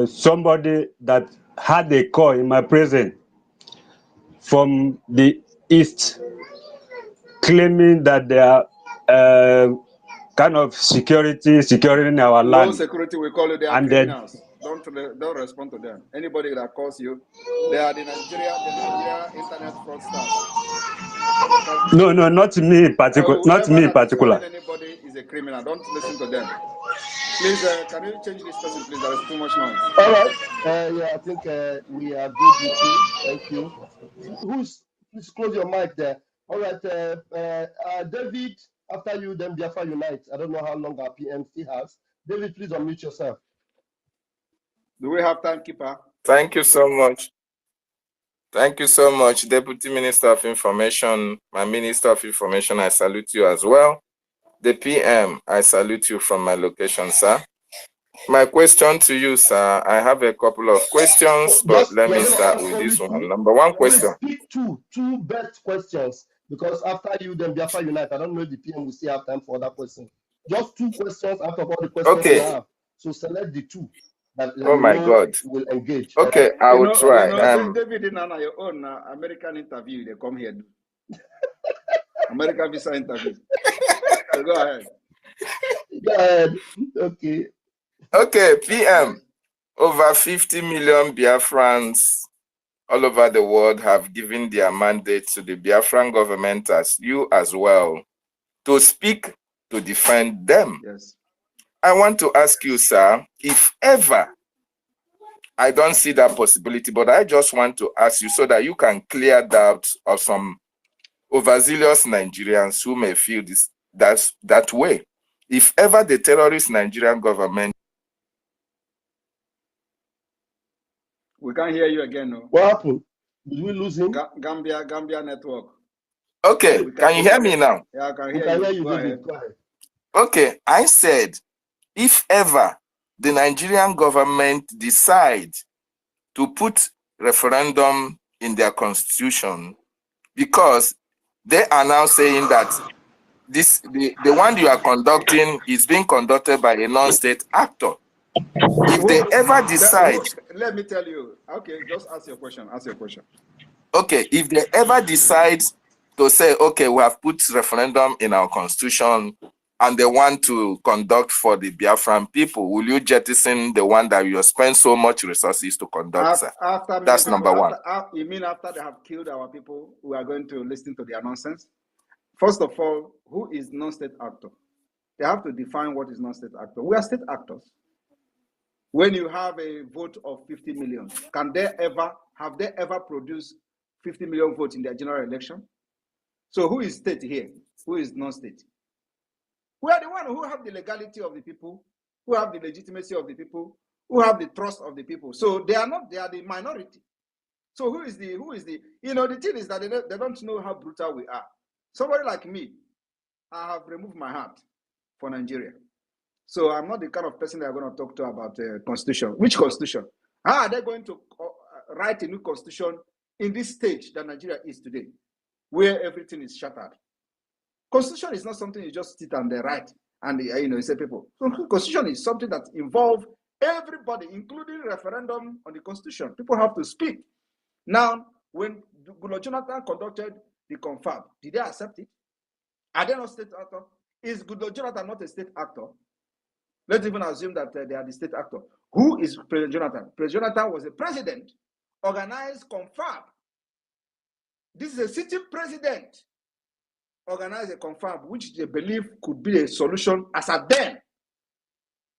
somebody that had a call in my presence from the east, claiming that they are kind of securing our land. No security, we call it. They are criminals. Don't respond to them. Anybody that calls you, they are the Nigeria internet fraudsters. No, not me in particular. Not me in particular. Anybody is a criminal. Don't listen to them. Please, can you change this person, please? There is too much noise. All right. Yeah, I think we are good with you. Thank you. Please close your mic there. All right. David, after you, then Biafra Unite. I don't know how long our PM still has. David, please unmute yourself. Do we have time, Keeper? Thank you so much. Thank you so much, Deputy Minister of Information. My Minister of Information, I salute you as well. The PM, I salute you from my location, sir. My question to you, sir, I have a couple of questions, but let me start with this one. Number one question. Pick two best questions, because after you, then Biafra Unite. I don't know if the PM will still have time for other questions. Just 2 questions out of all the questions you have. So select the 2 that oh my God will engage. Okay, I will try. David, in your own American interview, they come here. American visa interview. So go ahead. Go ahead. Okay. Okay, PM. Over 50 million Biafrans all over the world have given their mandate to the Biafran government, as you as well, to speak, to defend them. Yes. I want to ask you, sir, if ever I don't see that possibility, but I just want to ask you so that you can clear doubts of some overzealous Nigerians who may feel that way. If ever the terrorist Nigerian government... We can't hear you again, no. What happened? Did we lose him? Gambia network. Okay, can you hear me now? Yeah, I can We hear can you. hear you, Go David. ahead. Go ahead. Okay, I said, if ever the Nigerian government decide to put referendum in their constitution, because they are now saying that the one you are conducting is being conducted by a non-state actor. If they ever decide... Let me tell you. Okay, just ask your question. Ask your question. Okay, if they ever decide to say, okay, we have put referendum in our constitution and they want to conduct for the Biafran people, will you jettison the one that you spend so much resources to conduct, sir? That's number one. You mean after they have killed our people, we are going to listen to their nonsense? First of all, who is non-state actor? They have to define what is non-state actor. We are state actors. When you have a vote of 50 million, have they ever produced 50 million votes in their general election? So who is state here? Who is non-state? We are the one who have the legality of the people, who have the legitimacy of the people, who have the trust of the people. So they are the minority. So who is the, the thing is that they don't know how brutal we are. Somebody like me, I have removed my heart for Nigeria. So I'm not the kind of person that I'm going to talk to about constitution. Which constitution? How are they going to write a new constitution in this stage that Nigeria is today, where everything is shattered? Constitution is not something you just sit and write and you say people. So constitution is something that involves everybody, including referendum on the constitution. People have to speak. Now, when Goodluck Jonathan conducted the confab, did they accept it? Are they not state actor? Is Goodluck Jonathan not a state actor? Let's even assume that they are the state actor. Who is President Jonathan? President Jonathan was a president, organized confab. This is a sitting president, organized a confab, which they believe could be a solution as at then.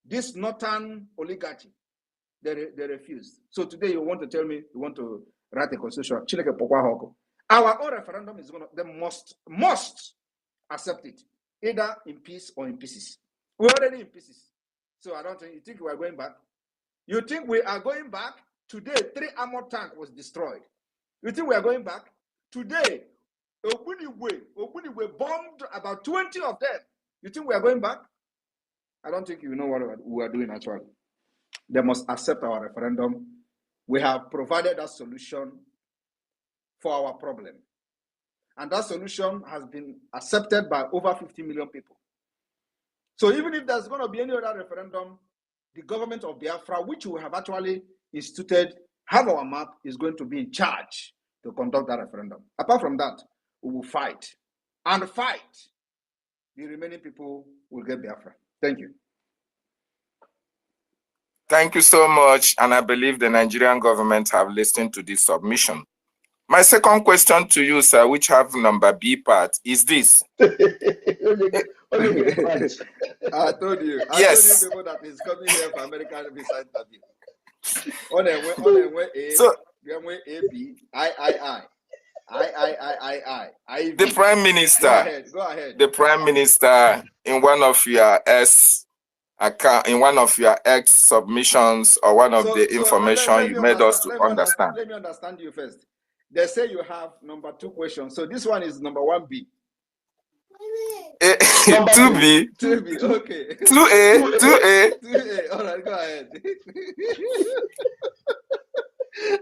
This northern oligarchy, they refused. So today you want to tell me you want to write a constitution. Our own referendum is going to, they must accept it, either in peace or in pieces. We're already in pieces. So I don't think, you think we are going back? You think we are going back? Today, 3 armored tanks was destroyed. You think we are going back? Today, Ogbuniwe bombed about 20 of them. You think we are going back? I don't think you know what we are doing actually. They must accept our referendum. We have provided a solution for our problem. And that solution has been accepted by over 50 million people. So even if there's going to be any other referendum, the government of Biafra, which we have actually instituted, have our map, is going to be in charge to conduct that referendum. Apart from that, we will fight. And fight. The remaining people will get Biafra. Thank you. Thank you so much. And I believe the Nigerian government have listened to this submission. My second question to you, sir, which have number B part, is this. I told you. Yes. I told you people that is coming here for American visa interview. So, the Prime Minister. Go ahead. The Prime Minister, in one of your X submissions or one of the information you made us to understand. Let me understand you first. They say you have number 2 questions. So this one is number 1B. 2B. 2B, okay. 2A. 2A. All right, go ahead.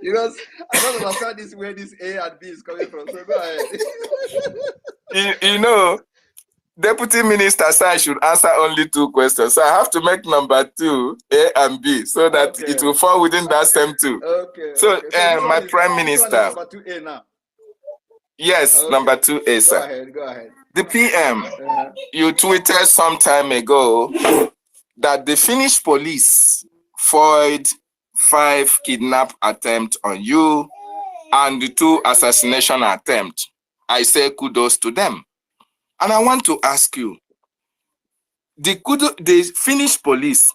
Because I don't understand this where this A and B is coming from. So go ahead. You know, Deputy Minister said I should answer only 2 questions. So I have to make number 2, A and B, so that it will fall within that same 2. Okay. So, my Prime Minister. Number 2A now. Yes, okay. Number 2A, sir. Go ahead. The PM, you tweeted some time ago that the Finnish police foiled 5 kidnap attempts on you and the 2 assassination attempts. I say kudos to them. And I want to ask you, the Finnish police,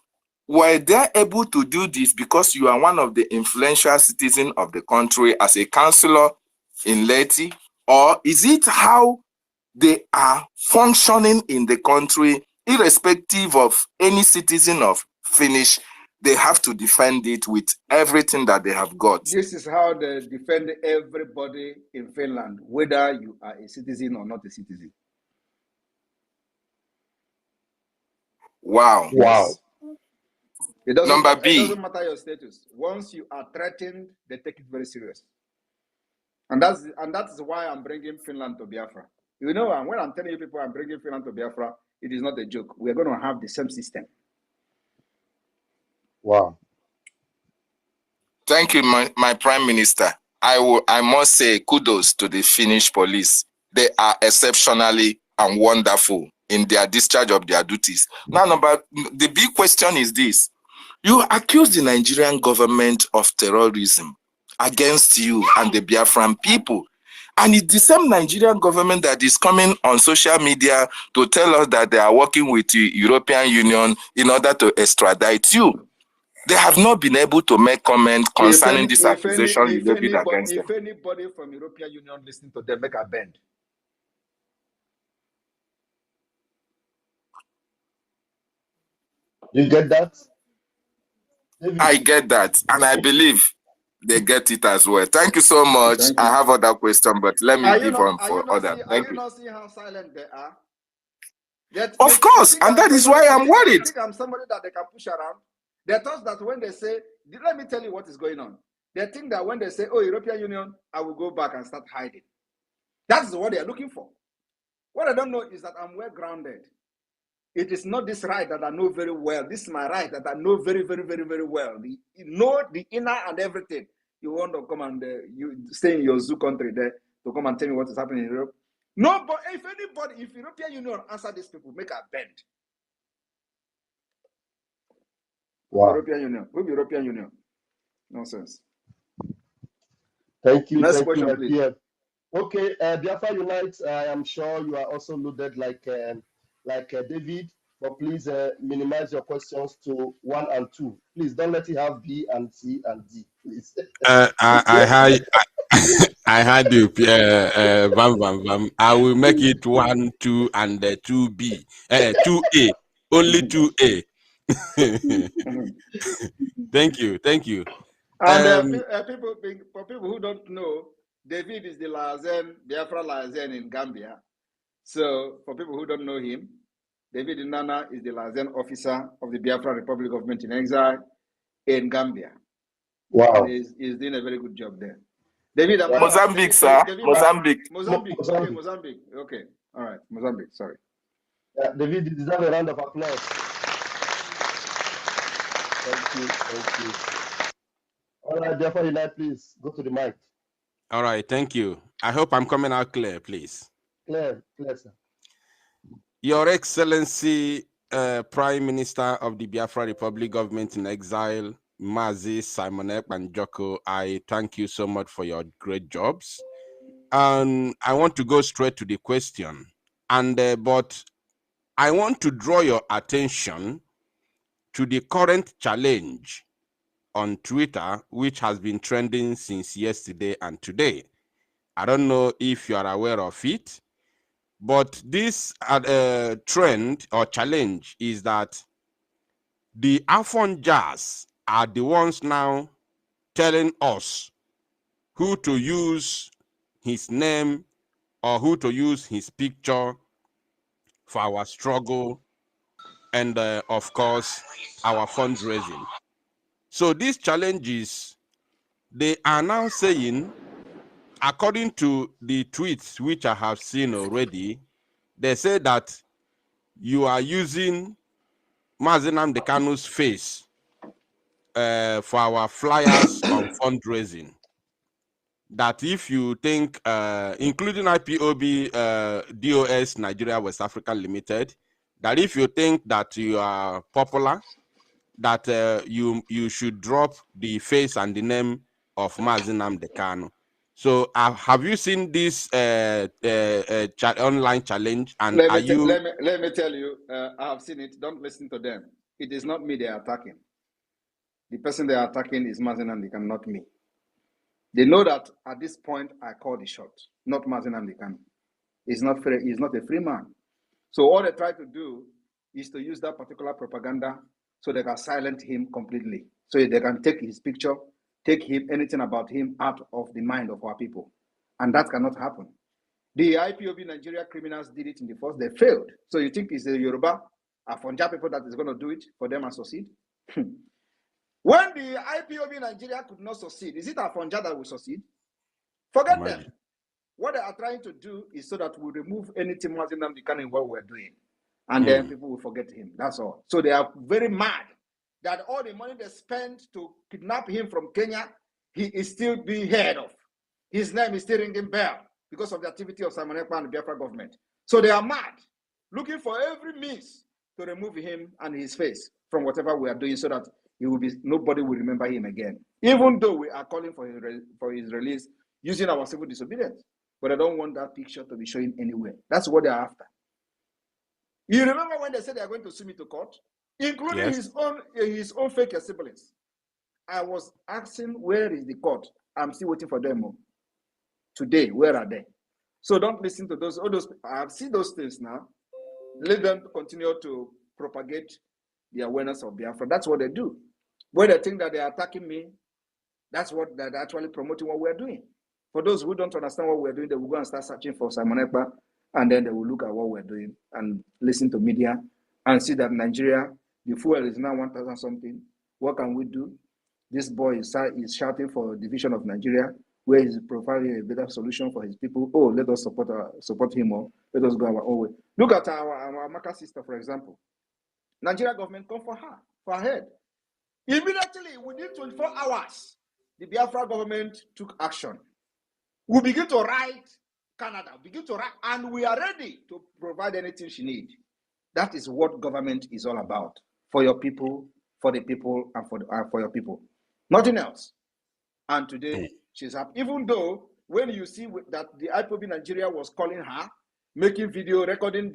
were they able to do this because you are one of the influential citizens of the country as a councillor in Leti? Or is it how they are functioning in the country, irrespective of any citizen of Finnish? They have to defend it with everything that they have got. This is how they defend everybody in Finland, whether you are a citizen or not a citizen. Wow. Wow. It doesn't, Number it B. doesn't matter your status. Once you are threatened, they take it very serious. And that's why I'm bringing Finland to Biafra. You know, and when I'm telling you people I'm bringing Finland to Biafra, it is not a joke. We're going to have the same system. Wow. Thank you, my Prime Minister. I must say kudos to the Finnish police. They are exceptionally and wonderful in their discharge of their duties. Now, the big question is this. You accuse the Nigerian government of terrorism against you and the Biafran people. And it's the same Nigerian government that is coming on social media to tell us that they are working with the European Union in order to extradite you. They have not been able to make comment concerning this accusation you levied against them. If anybody from European Union listening to them, make a bend. You get that? David. I get that, and I believe they get it as well. Thank you so much. I have other questions, but let me give on for others. Thank you. Are you not seeing how silent they are? Of course, and that is why I'm worried. I think I'm somebody that they can push around. They thought that when they say, let me tell you what is going on. They think that when they say, oh, European Union, I will go back and start hiding. That's what they are looking for. What I don't know is that I'm well grounded. It is not this right that I know very well. This is my right that I know very, very, very, very well. You know the inner and everything. You want to come and you stay in your zoo country there to come and tell me what is happening in Europe. No, but if European Union answer these people, make a bend. Wow. European Union. Who be European Union? Nonsense. Thank you. Next Thank question, you, please. PM. Okay, Biafra Unite, I am sure you are also loaded like David, but please minimize your questions to 1 and 2. Please don't let it have B and C and D, please. I had you, bam, bam, bam. I will make it 1, 2, and 2B. 2A. Only 2A. Thank you. And for people who don't know, David is the Lazen, Biafra Lazen in Gambia. So for people who don't know him, David Nana is the Lazen officer of the Biafra Republic Government in Exile in Gambia. Wow. And he's doing a very good job there. David, Mozambique, sir. David, Mozambique. Okay, Mozambique. Okay. All right. Mozambique. Sorry. David, you deserve a round of applause. Thank you. All right, Biafra Unite, please go to the mic. All right, thank you. I hope I'm coming out clear, please. Clear, sir. Your Excellency, Prime Minister of the Biafra Republic Government in Exile, Mazi Simon Ekpa and Joko, I thank you so much for your great jobs. And I want to go straight to the question. But I want to draw your attention to the current challenge on Twitter, which has been trending since yesterday and today. I don't know if you are aware of it, but this trend or challenge is that the Afon Jazz are the ones now telling us who to use his name or who to use his picture for our struggle and, of course, our fundraising. So these challenges, they are now saying, according to the tweets which I have seen already, they say that you are using Mazi Nnamdi Kanu's face for our flyers on fundraising. That if you think, including IPOB, DOS Nigeria West Africa Limited, that if you think that you are popular, that you should drop the face and the name of Mazi Nnamdi Kanu. So have you seen this online challenge? And Let me tell you, I have seen it. Don't listen to them. it is not me they are attacking. The person they are attacking is Mazen Amdekan, not me. They know that at this point I call the shot, not Mazen Amdekan. He's not free, he's not a free man. So all they try to do is to use that particular propaganda so they can silence him completely. So they can take his picture, take him, anything about him out of the mind of our people. And that cannot happen. The IPOB Nigeria criminals did it in the first, they failed. So you think it's the Yoruba, Afonja people that is going to do it for them and succeed? When the IPOB Nigeria could not succeed, is it Afonja that will succeed? Forget them. What they are trying to do is so that we remove anything Mazi Nnamdi Kanu in what we're doing. And then people will forget him. That's all. So they are very mad that all the money they spent to kidnap him from Kenya, he is still being heard of. His name is still ringing bell because of the activity of Simon Ekpa and the Biafra government. So they are mad, looking for every means to remove him and his face from whatever we are doing so that he will be, nobody will remember him again. Even though we are calling for his release using our civil disobedience. But I don't want that picture to be showing anywhere. That's what they're after. You remember when they said they are going to sue me to court, including his own fake siblings. I was asking, where is the court? I'm still waiting for them. Today, where are they? So don't listen to those. All those. I've seen those things now. Let them continue to propagate the awareness of Biafra. That's what they do. When they think that they are attacking me, that's what they're actually promoting what we're doing. For those who don't understand what we're doing, they will go and start searching for Simon Ekpa, and then they will look at what we're doing and listen to media and see that Nigeria, the fuel is now 1,000 something. What can we do? This boy is shouting for division of Nigeria, where he's providing a better solution for his people. Oh, let us support him more. Let us go our own way. Look at our Amaka sister, for example. Nigeria government come for her, for her head. Immediately, within 24 hours, the Biafra government took action. We begin to write Canada, begin to write, and we are ready to provide anything she needs. That is what government is all about. For your people, for the people, and for your people. Nothing else. And today, she's happy. Even though, when you see that the IPOB Nigeria was calling her, making video, recording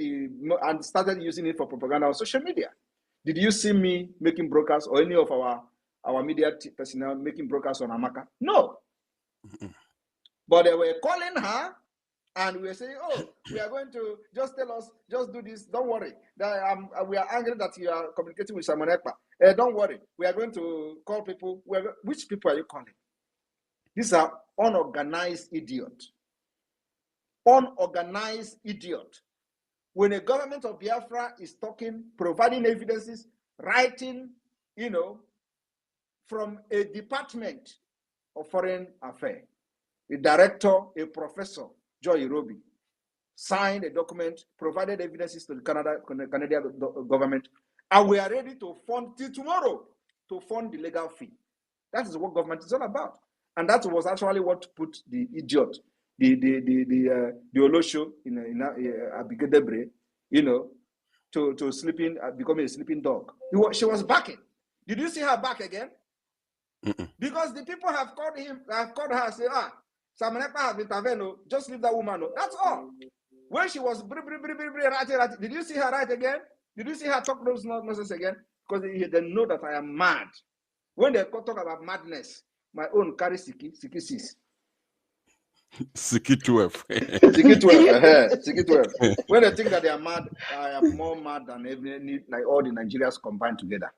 and started using it for propaganda on social media. Did you see me making broadcasts or any of our media personnel making broadcasts on Amaka? No. But they were calling her and we were saying, oh, we are going to just tell us, just do this. Don't worry. We are angry that you are communicating with Simon Ekpa. Don't worry. We are going to call people. Which people are you calling? These are unorganized idiots. Unorganized idiot. When a government of Biafra is talking, providing evidences, writing, from a department of foreign affairs, a director, a professor, Joy Irobi, signed a document, provided evidences to the Canadian government, and we are ready to fund till tomorrow to fund the legal fee. That is what government is all about. And that was actually what put the idiot, the Olosho in Abigail Debre, to sleeping, becoming a sleeping dog. She was backing. Did you see her back again? Because the people have called her and said, Simon Ekpa has intervened, just leave that woman. That's all. When she was writing, did you see her write again? Did you see her talk those nonsense again? Because they know that I am mad. When they talk about madness, my own carry Siki 6. Siki 12. Siki 12. Siki 12. When they think that they are mad, I am more mad than like all the Nigerians combined together.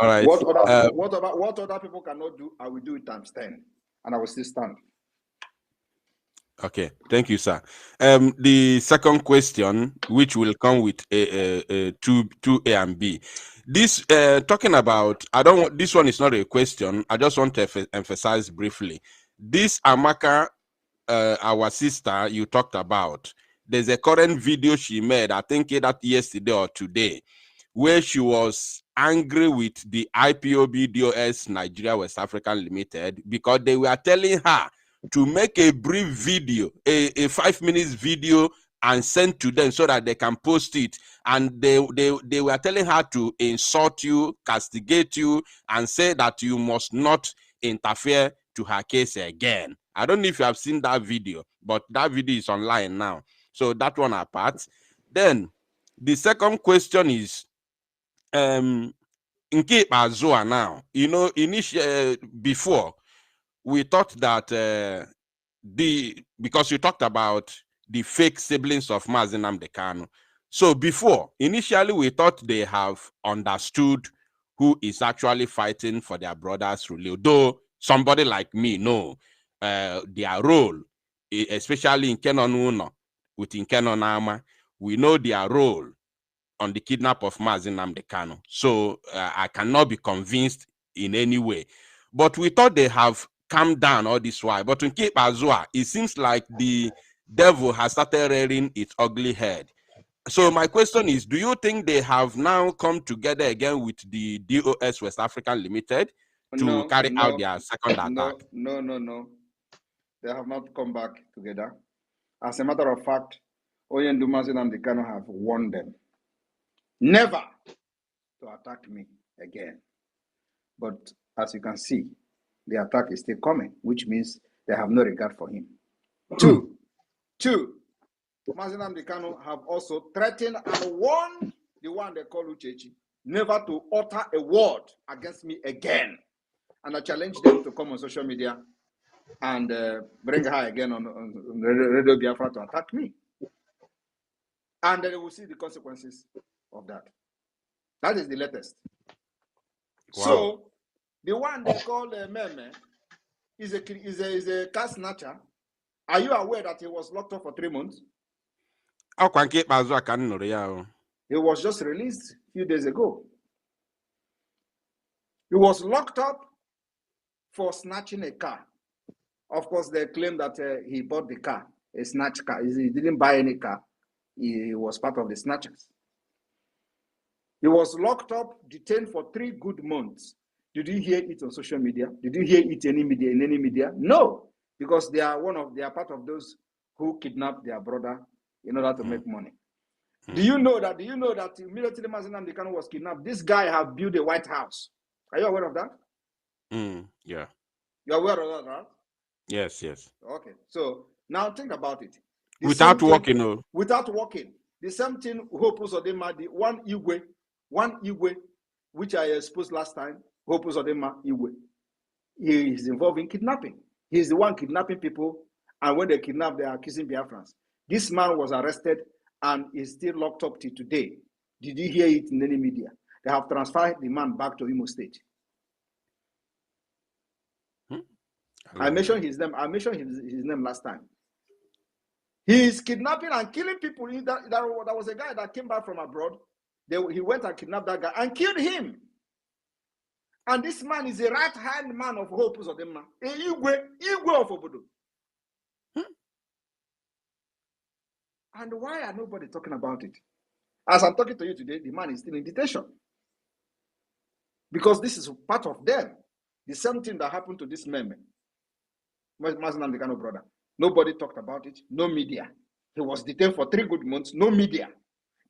All right. What other people cannot do, I will do it times 10, and I will still stand. Okay, thank you, sir. The second question, which will come with two A and B. This talking about, this one is not a question. I just want to emphasize briefly. This Amaka, our sister you talked about, there's a current video she made, I think that yesterday or today, where she was angry with the IPOB DOS Nigeria West African Limited because they were telling her to make a brief video, a 5 minutes video, and send to them so that they can post it. And they were telling her to insult you, castigate you, and say that you must not interfere to her case again. I don't know if you have seen that video, but that video is online now. So that one apart. Then the second question is, Nke Azua now, you know, before we thought that because you talked about the fake siblings of Mazi Nnamdi Kanu. So before, initially we thought they have understood who is actually fighting for their brother's rule. Though somebody like me know their role, especially in Kenonuno, with Kenonama, we know their role on the kidnap of Mazi Nnamdi Kanu. So I cannot be convinced in any way. But we thought they have calmed down all this while. But in Cape Azua, it seems like the devil has started rearing its ugly head. So my question is, do you think they have now come together again with the DOS West African Limited to carry out their second attack? No. They have not come back together. As a matter of fact, Oyendu Mazi Nnamdi Kanu have warned them never to attack me again. But as you can see, the attack is still coming, which means they have no regard for him. Two, Mazi Nnamdi Kanu have also threatened and warned the one they call Uchechi never to utter a word against me again. And I challenge them to come on social media and bring her again on Radio Biafra to attack me. And then we will see the consequences of that. That is the latest. Wow. So, the one they call Meme is a car snatcher. Are you aware that he was locked up for 3 months? He was just released a few days ago. He was locked up for snatching a car. Of course, they claim that he bought the car, a snatch car. He didn't buy any car. He was part of the snatchers. He was locked up, detained for 3 good months. Did you hear it on social media? Did you hear it in any media? No, because they are part of those who kidnapped their brother in order to make money. Do you know that immediately Mazi Nnamdi Kanu was kidnapped, this guy had built a White House? Are you aware of that? Yeah. You're aware of that, right? Yes. Okay. So now think about it. Without working. Without working. The same thing Hope Uzodinma, the one Igwe, which I exposed last time, Hope Uzodinma Igwe. He is involved in kidnapping. He's the one kidnapping people, and when they kidnap, they are accusing Biafrans. This man was arrested and is still locked up till today. Did you hear it in any media? They have transferred the man back to Imo State. I mentioned his name. I mentioned his name last time. He is kidnapping and killing people. There was a guy that came back from abroad. He went and kidnapped that guy and killed him. And this man is a right-hand man of Hope Uzodinma, a Igwe of Obodo. And why are nobody talking about it? As I'm talking to you today, the man is still in detention. Because this is part of them. The same thing that happened to this Meme, Mazi Nnamdi Kanu brother. Nobody talked about it. No media. He was detained for 3 good months. No media.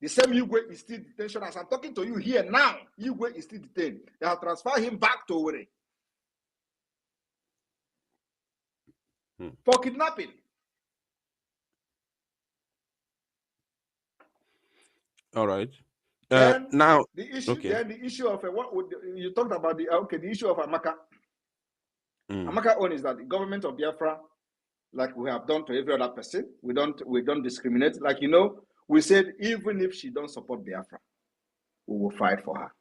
The same Igwe is still in detention. As I'm talking to you here now, Igwe is still detained. They have transferred him back to Owerri for kidnapping. All right. Now the issue. Okay. Then the issue of what would you talked about the issue of Amaka. Amaka own is that the government of Biafra, like we have done to every other person, we don't discriminate. Like we said, even if she don't support Biafra, we will fight for her.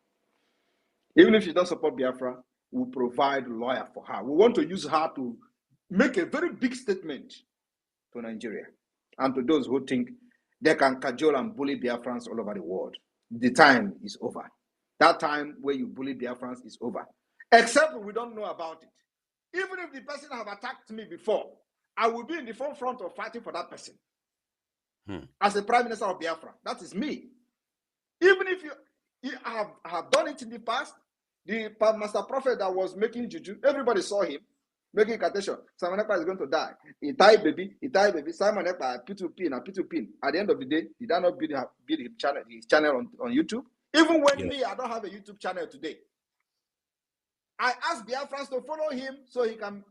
Even if she don't support Biafra, we'll provide a lawyer for her. We want to use her to make a very big statement to Nigeria and to those who think they can cajole and bully Biafrans all over the world. The time is over. That time where you bully Biafrans is over. Except we don't know about it. Even if the person have attacked me before, I will be in the forefront of fighting for that person. As the Prime Minister of Biafra, that is me. Even if you have done it in the past, the Master Prophet that was making juju, everybody saw him making incantation. Simon Ekpa is going to die. He died, baby. Simon Ekpa, P2P. At the end of the day, he did not build his channel on YouTube. Even when I don't have a YouTube channel today. I asked Biafrans to follow him so he can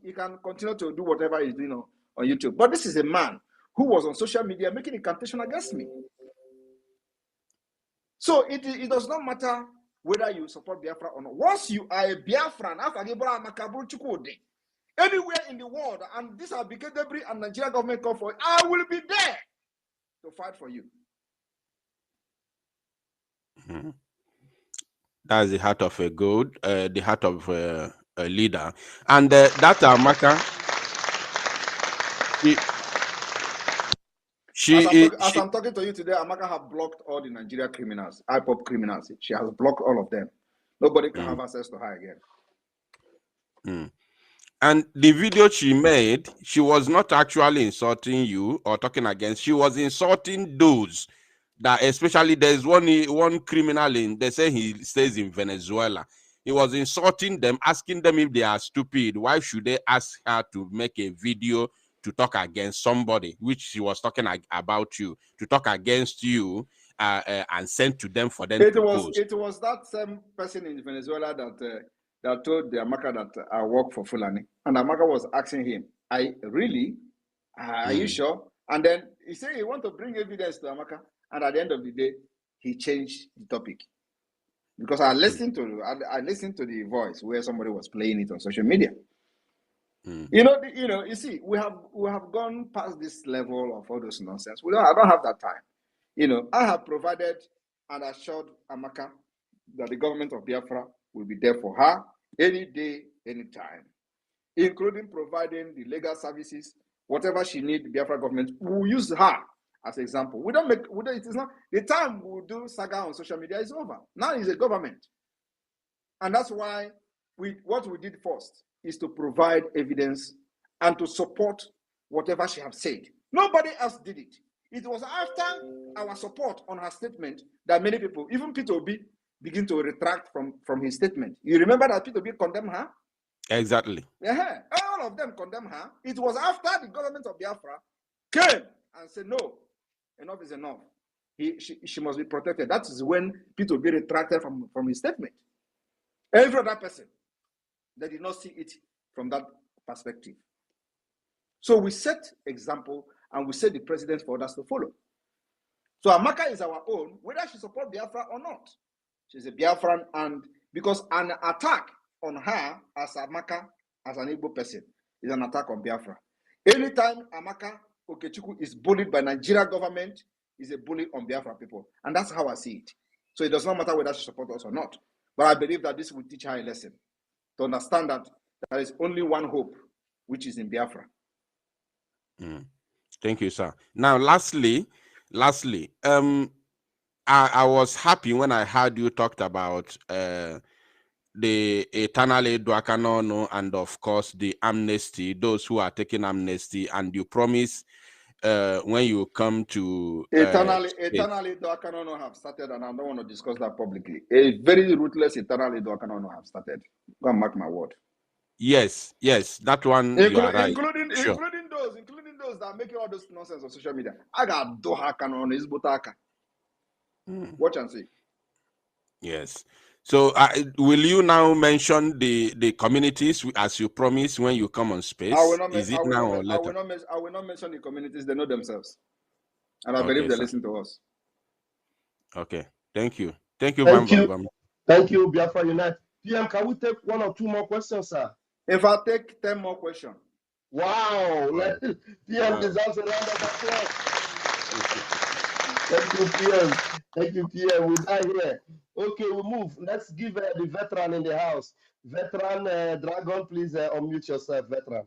continue to do whatever he's doing on YouTube. But this is a man who was on social media making incantation against me. So it does not matter whether you support Biafra or not. Once you are a Biafran, anywhere in the world, and this has become debris and Nigeria government call for it, I will be there to fight for you. Mm-hmm. That's the heart of a gold, the heart of a leader. And that Amaka, as I'm talking to you today, Amaka have blocked all the Nigeria criminals, IPOP criminals. She has blocked all of them. Nobody can have access to her again. And the video she made, she was not actually insulting you or talking against. She was insulting those that, especially there's one criminal in. They say he stays in Venezuela. He was insulting them, asking them if they are stupid. Why should they ask her to make a video to talk against somebody, which she was talking about you, to talk against you, and send to them for them to post. It was that same person in Venezuela that told the Amaka that I work for Fulani, and Amaka was asking him, "Are you sure?" And then he said he want to bring evidence to Amaka, and at the end of the day, he changed the topic because I listened to the voice where somebody was playing it on social media. You see, we have gone past this level of all those nonsense. I don't have that time. I have provided and assured Amaka that the government of Biafra will be there for her any day, anytime, including providing the legal services, whatever she needs. The Biafra government will use her as an example. It is not the time we'll do saga on social media is over. Now it's a government, and that's why what we did first is to provide evidence and to support whatever she has said. Nobody else did it. It was after our support on her statement that many people, even Peter Obi, begin to retract from his statement. You remember that Peter Obi condemned her? Exactly. Yeah, all of them condemned her. It was after the government of Biafra came and said, no, enough is enough. She must be protected. That is when Peter Obi retracted from his statement. Every other person, they did not see it from that perspective. So we set example and we set the precedent for others to follow. So Amaka is our own, whether she supports Biafra or not. She's a Biafran, and because an attack on her as Amaka, as an Igbo person, is an attack on Biafra. Anytime Amaka Okechukwu is bullied by Nigeria government, is a bully on Biafra people. And that's how I see it. So it does not matter whether she supports us or not. But I believe that this will teach her a lesson to understand that there is only one hope, which is in Biafra. Thank you, sir. Now, lastly, I was happy when I heard you talked about the eternal Eduakanono and of course the amnesty, those who are taking amnesty, and you promise when you come to eternally Eduakanono have started, and I don't want to discuss that publicly. A very ruthless eternally Eduakanono have started. Go and mark my word. Yes, that one you are right. Including those that are making all this nonsense on social media. I got Dohakanono is Botaka. Watch and see. Yes. So will you now mention the communities as you promised when you come on space? Is it now or later? I will not mention the communities. They know themselves. And I believe they listen to us. Okay. Thank you. Thank you, Biafra Unite. PM, can we take one or two more questions, sir? If I take 10 more questions. Wow. PM deserves a round of applause. Thank you, PM. We're done here. Okay, we move. Let's give the veteran in the house. Veteran Dragon, please unmute yourself, veteran.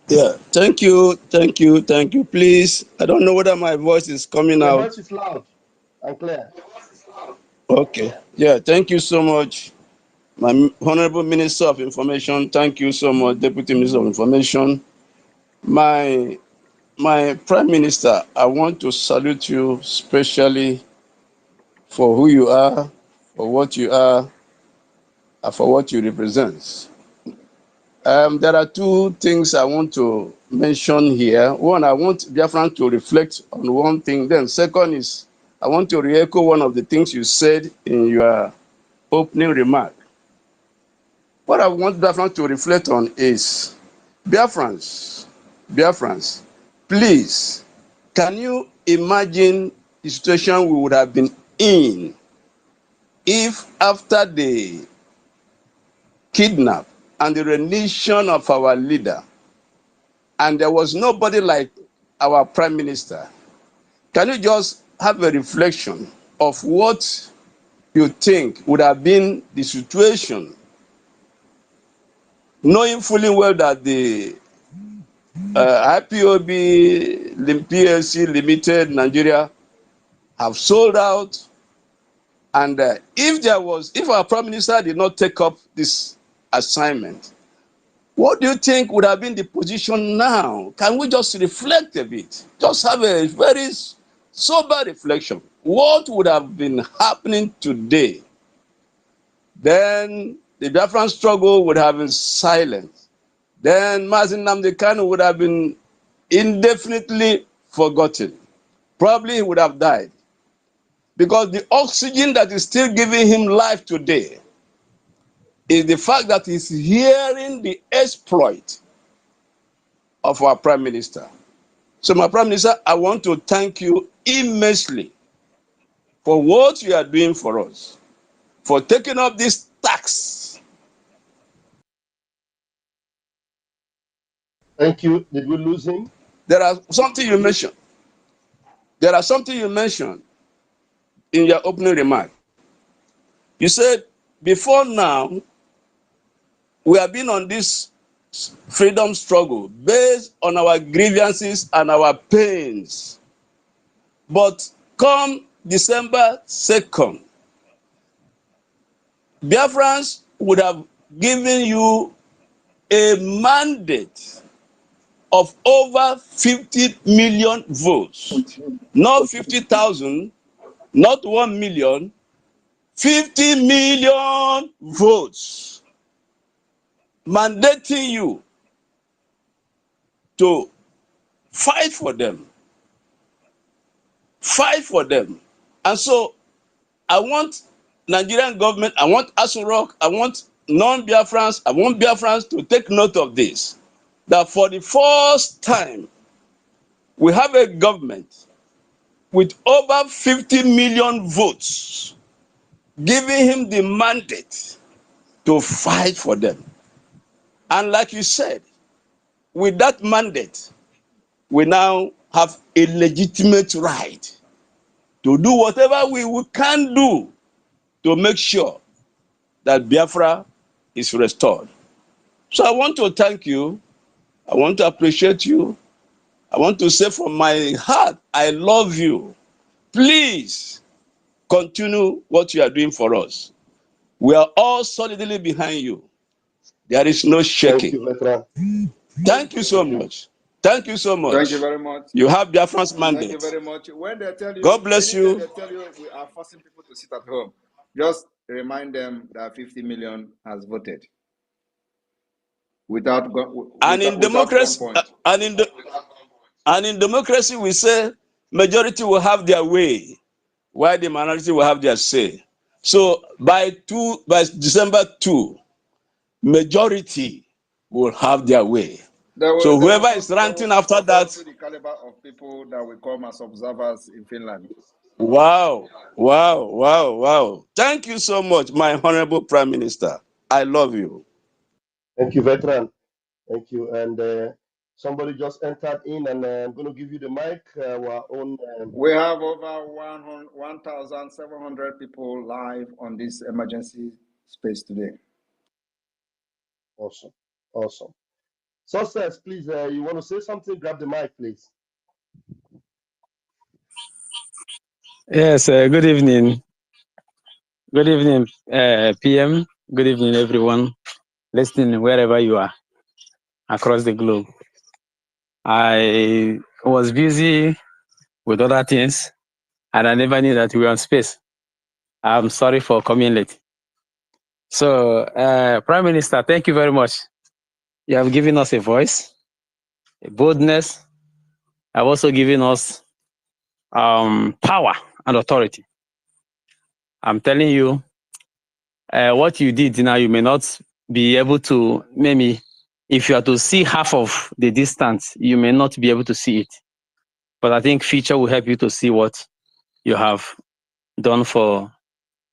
Yeah, thank you. Please, I don't know whether my voice is coming out. Your voice is loud and clear. Okay. Yeah, thank you so much, my Honorable Minister of Information. Thank you so much, Deputy Minister of Information. My Prime Minister, I want to salute you specially for who you are, for what you are, and for what you represent. There are two things I want to mention here. One, I want Biafran to reflect on one thing. Then second is, I want to re-echo one of the things you said in your opening remark. What I want Biafran to reflect on is, Biafrans, please, can you imagine the situation we would have been in if after the kidnap and the rendition of our leader, and there was nobody like our prime minister. Can you just have a reflection of what you think would have been the situation, knowing fully well that the IPOB, PLC Limited, Nigeria have sold out, and if our prime minister did not take up this assignment, what do you think would have been the position now? Can we just reflect a bit? Just have a very sober reflection. What would have been happening today? Then the Biafran struggle would have been silent. Then Mazin Nnamdi Kanu would have been indefinitely forgotten. Probably he would have died. Because the oxygen that is still giving him life today is the fact that he's hearing the exploit of our prime minister. So my prime minister, I want to thank you immensely for what you are doing for us, for taking up this tax. Thank you. Did we lose him? There are something you mentioned. There are something you mentioned in your opening remark. You said, before now, we have been on this freedom struggle based on our grievances and our pains. But come December 2nd, Biafrans would have given you a mandate of over 50 million votes. Not 50,000, not 1 million, 50 million votes, mandating you to fight for them. Fight for them. And so I want Nigerian government, I want Asurok, I want non-Biafrans, I want Biafrans to take note of this, that for the first time, we have a government with over 50 million votes, giving him the mandate to fight for them. And like you said, with that mandate, we now have a legitimate right to do whatever we can do to make sure that Biafra is restored. So I want to thank you. I want to appreciate you. I want to say from my heart, I love you. Please continue what you are doing for us. We are all solidly behind you. There is no Thank shaking. you, veteran. Thank you so much. Thank you so Thank you much. very much. You have Biafran's Thank you mandate. very much. When they tell you, God bless anytime you. they tell you we are forcing people to sit at home, just remind them that 50 million has voted without And in without democracy, gunpoint. and in democracy, we say majority will have their way, while the minority will have their say. So by December 2, majority will have their way. So whoever is ranting after that, to the caliber of people that will come as observers in Finland. wow, wow, wow, wow. Thank you so much, my honorable Prime Minister. I love you. Thank you, veteran. Thank you. And somebody just entered in, and I'm going to give you the mic. Our own. We have over 1,700 people live on this emergency space today. Awesome. Awesome. Success, please. You want to say something? Grab the mic, please. Yes, good evening. Good evening, PM. Good evening, everyone listening wherever you are across the globe. I was busy with other things and I never knew that we were on space. I'm sorry for coming late. So, Prime Minister, thank you very much. You have given us a voice, a boldness. Have also given us power and authority. I'm telling you, what you did now, you may not be able to, maybe if you are to see half of the distance, you may not be able to see it. But I think future will help you to see what you have done for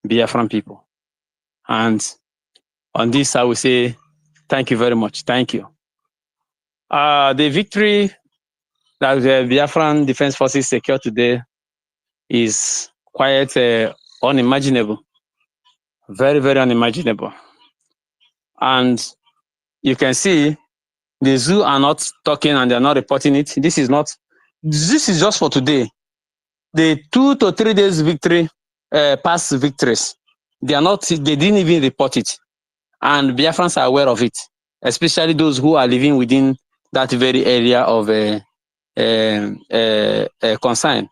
Biafran people. And on this, I will say thank you very much. Thank you. The victory that the Biafran Defense Forces secured today is quite unimaginable. Very, very unimaginable. And you can see the zoo are not talking and they're not reporting it. This is just for today. The 2 to 3 days victory, past victories, they didn't even report it. And Biafrans are aware of it, especially those who are living within that very area of concern.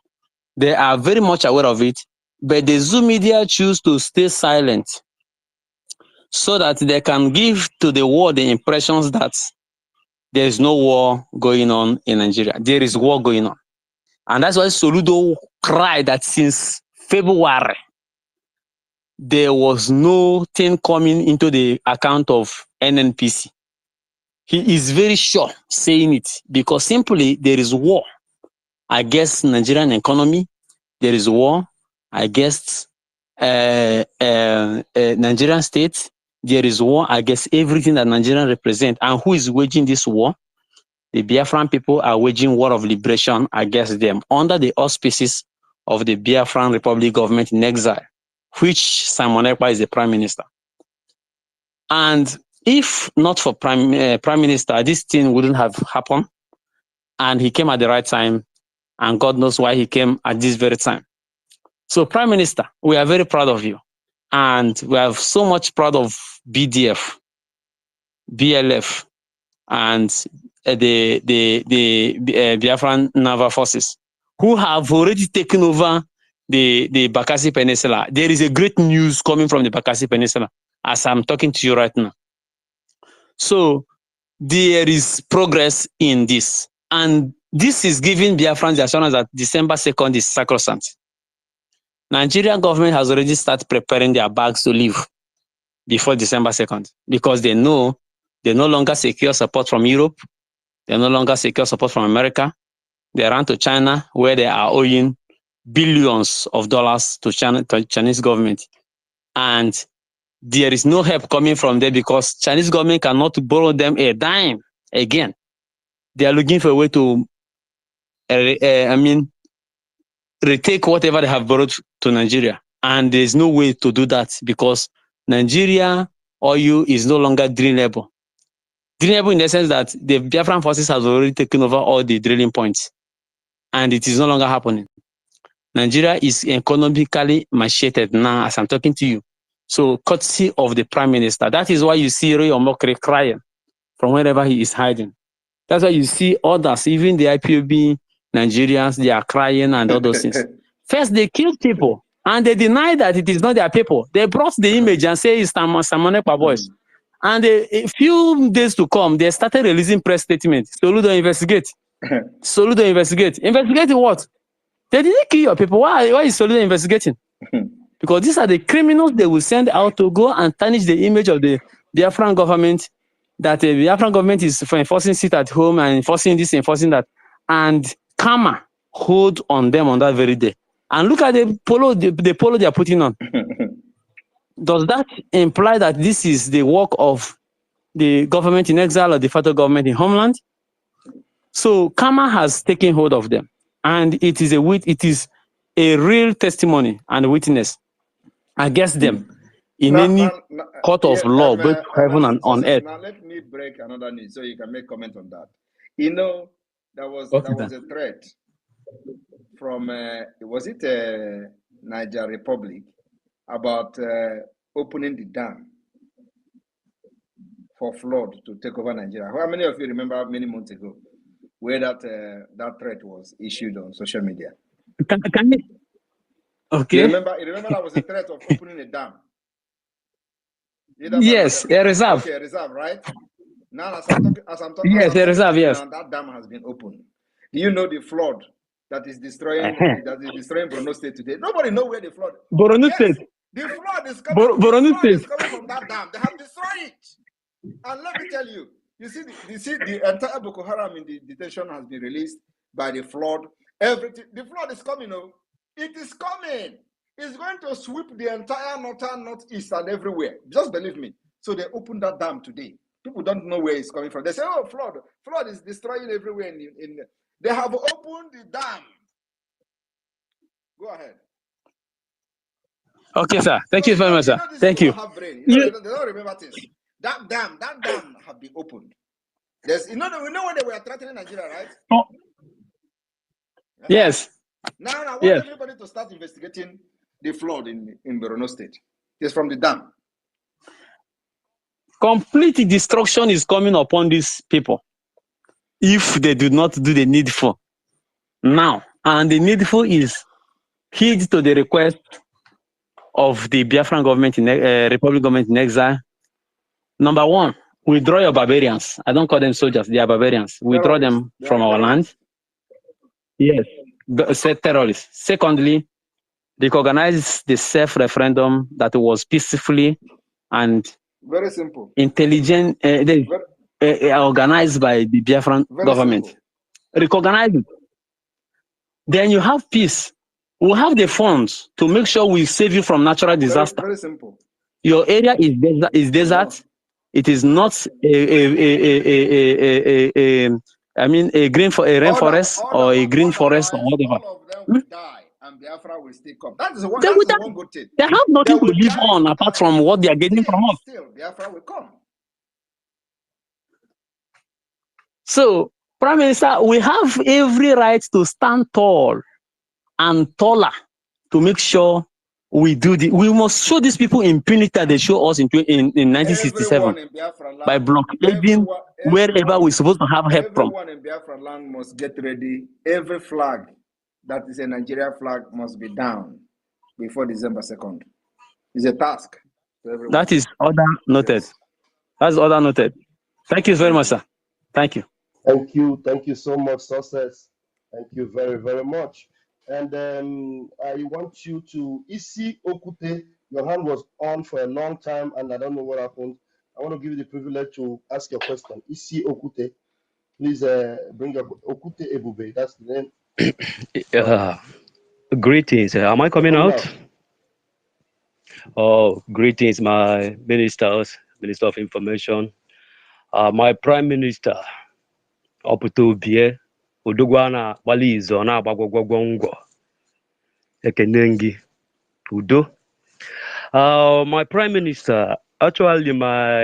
They are very much aware of it, but the Zoo media choose to stay silent so that they can give to the world the impressions that there is no war going on in Nigeria. There is war going on. And that's why Soludo cried that since February, there was nothing coming into the account of NNPC. He is very sure saying it because simply there is war against Nigerian economy. There is war against Nigerian state. There is war against everything that Nigerian represent. And who is waging this war? The Biafran people are waging war of liberation against them under the auspices of the Biafran Republic government in exile, which Simon Ekpa is the prime minister. And if not for prime minister, this thing wouldn't have happened. And he came at the right time, and God knows why he came at this very time. So, Prime Minister, we are very proud of you, and we are so much proud of BDF, BLF, and the Biafran Naval Forces, who have already taken over the Bakassi Peninsula. There is a great news coming from the Bakassi Peninsula as I'm talking to you right now. So there is progress in this, and this is giving Biafrans the assurance that December 2nd is sacrosanct. Nigerian government has already started preparing their bags to leave before December 2nd because they know they no longer secure support from Europe. They no longer secure support from America. They ran to China where they are owing billions of dollars to Chinese government. And there is no help coming from there because Chinese government cannot borrow them a dime again. They are looking for a way to, retake whatever they have borrowed to Nigeria. And there's no way to do that because Nigeria oil is no longer drillable. Drillable in the sense that the Biafran forces have already taken over all the drilling points. And it is no longer happening. Nigeria is economically macheted now as I'm talking to you. So courtesy of the Prime Minister. That is why you see Roy Omokri crying from wherever he is hiding. That's why you see others, even the IPOB Nigerians, they are crying and all those things. First, they killed people and they deny that it is not their people. They brought the image and say it's Simon Ekpa boys. And a few days to come, they started releasing press statements. Soludo investigate. Soludo investigate. Investigate what? They didn't kill your people. Why is Soludo investigating? Because these are the criminals they will send out to go and tarnish the image of the Biafran government, that the Biafran government is for enforcing sit at home and enforcing this, enforcing that. And karma hold on them on that very day. And look at the polo they are putting on. Does that imply that this is the work of the government in exile or the federal government in homeland? So karma has taken hold of them. And it is a real testimony and witness against them in any court of law, both heaven and on earth. Now let me break another news so you can make comment on that. You know, there was a threat from was it Niger Republic about opening the dam for flood to take over Nigeria. How many of you remember many months ago where that threat was issued on social media? Can you? Okay. You remember that was a threat of opening a dam. Yes, a reserve. Okay, a reserve, right? Now, as I'm talking, yes, a reserve. Yes. Now, that dam has been opened. Do you know the flood that is destroying Borno State today? Nobody knows where the flood. Borno State. The flood is coming. Is coming from that dam. They have destroyed it. And let me tell you, you see the entire Boko Haram in the detention has been released by the flood. Everything, the flood is coming. It is coming. It's going to sweep the entire northern, northeast, and everywhere. Just believe me. So they opened that dam today. People don't know where it's coming from. They say, oh, flood. Flood is destroying everywhere. They have opened the dam. Go ahead. Okay, sir. Thank you very much, sir. Thank you. Have brain. They don't remember things. That dam have been opened. We know when they were threatening Nigeria, right? Oh. Yes. Now I want everybody to start investigating the flood in Borno State. It's from the dam. Complete destruction is coming upon these people if they do not do the needful now. And the needful is heed to the request of the Biafran government, Republic government in exile. Number one, withdraw your barbarians. I don't call them soldiers, they are barbarians. Withdraw them from our land. Yes, said terrorists. Secondly, recognize the self-referendum that was peacefully and very simple, intelligent, organized by the Biafran government. Simple. Recognize it. Then you have peace. We have the funds to make sure we save you from natural disaster. Very simple. Your area is desert. It is not a green for a rainforest or a green forest or whatever. All of them will die, and Biafra will still come. That is one good thing. They have nothing to live on apart from what they are getting from us. Still, Biafra will come. So, Prime Minister, we have every right to stand tall and taller to make sure we do the. We must show these people impunity that they show us in 1967 by blockading wherever we're supposed to have help from. Everyone in Biafra land must get ready. Every flag that is a Nigeria flag must be down before December 2nd. It's a task. That is order noted. Yes. That's order noted. Thank you very much, sir. Thank you. Thank you so much, Success. Thank you very, very much. And I want you to Isi Okute. Your hand was on for a long time, and I don't know what happened. I want to give you the privilege to ask your question. Isi Okute, please bring up Okute Ebube. That's the name. Greetings. Am I coming out? Oh, greetings, my ministers, Minister of Information, my Prime Minister, Oputubie, Udugwana, Walizo, na Bagwagwangwo, Ekenengi, Udo. My Prime Minister, actually,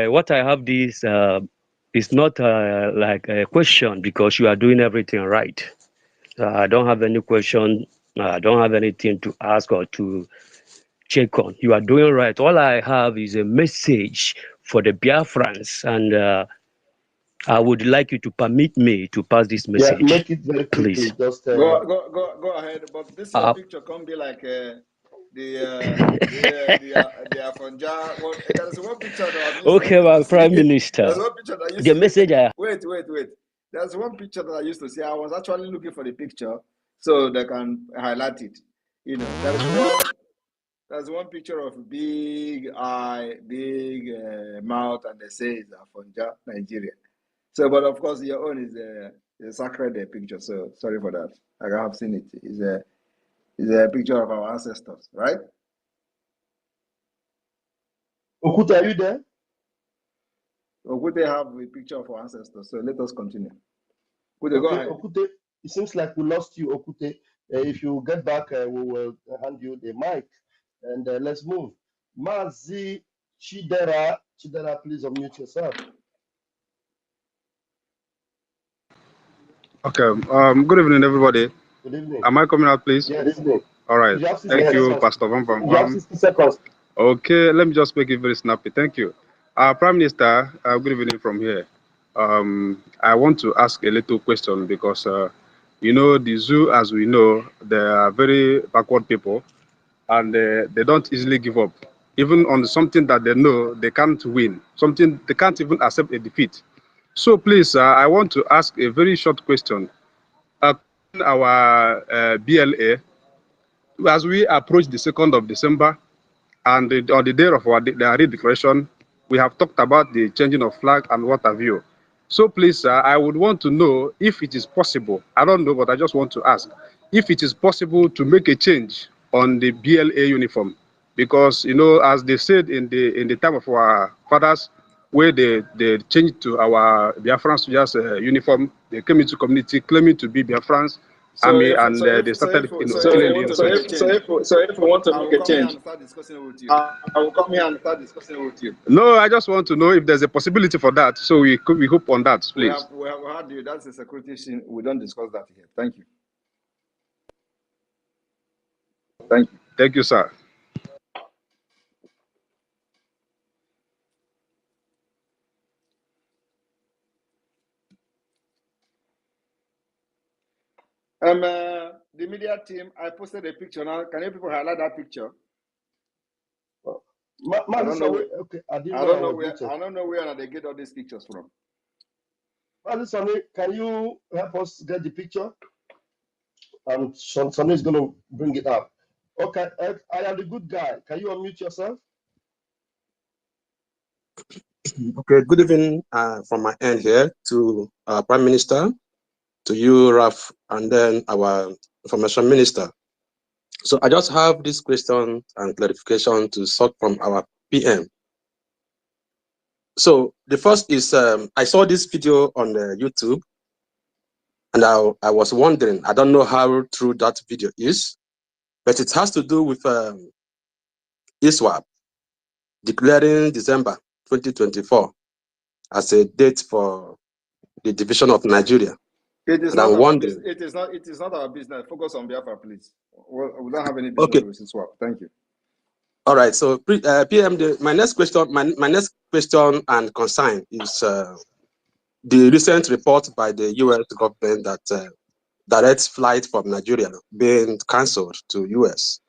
what I have this is not like a question because you are doing everything right. I don't have any question. I don't have anything to ask or to check on. You are doing right. All I have is a message for the Biafrans, and I would like you to permit me to pass this message. Yeah, make it very quickly. Please. Just go ahead. But this picture can't be like the Afonja. Well, there's one picture that okay, well, Prime Minister. There's one picture that the message I wait. There's one picture that I used to see. I was actually looking for the picture so they can highlight it. You know, there's one picture of big eye, big mouth, and they say it's Afonja, Nigeria. So, but of course, your own is a sacred picture. So sorry for that. I have seen it. It's a picture of our ancestors, right? Okute, are you there? Okute have a picture of our ancestors. So let us continue. Okute, go ahead. Okute, it seems like we lost you, Okute. If you get back, we will hand you the mic. And let's move. Mazi Chidera, please unmute yourself. Okay. Good evening, everybody. Good evening. Am I coming out, please? Yes. Good evening. All right. Thank you, Pastor Van Van. You have 60 seconds. Okay. Let me just make it very snappy. Thank you. Prime Minister, good evening from here. I want to ask a little question because, you know, the zoo, as we know, they are very backward people, and they don't easily give up. Even on something that they know they can't win, something they can't even accept a defeat. So please, I want to ask a very short question. Our BLA, as we approach the 2nd of December, and on the day of our declaration, we have talked about the changing of flag and what have you. So please, sir, I would want to know if it is possible. I don't know, but I just want to ask if it is possible to make a change on the BLA uniform, because as they said in the time of our fathers, where they changed to our Biafran soldiers uniform, they came into community claiming to be Biafrans army, and they started killing the innocent. So if we want to make a change, I will come here and start discussing with you. No, I just want to know if there's a possibility for that. So we hope on that, please. We have heard you. That's a security scene. We don't discuss that here. Thank you. Thank you. Thank you, sir. The media team, I posted a picture now. Can you people highlight that picture? I don't know where, okay, I don't know where they get all these pictures from. Sonny, can you help us get the picture? Sonny is going to bring it up. Okay, I am the good guy. Can you unmute yourself? Okay, good evening from my end here to our Prime Minister, to you, Raf, and then our Information Minister. So I just have this question and clarification to sort from our PM. So the first is, I saw this video on YouTube, and I was wondering, I don't know how true that video is, but it has to do with ISWAP declaring December 2024 as a date for the division of Nigeria. It is And not I'm our wondering. business. It is not our business. Focus on Biafra, please. We don't have any business with this swap. Thank you. All right. So PM, my next question and concern is the recent report by the U.S. government that direct flight from Nigeria being cancelled to U.S.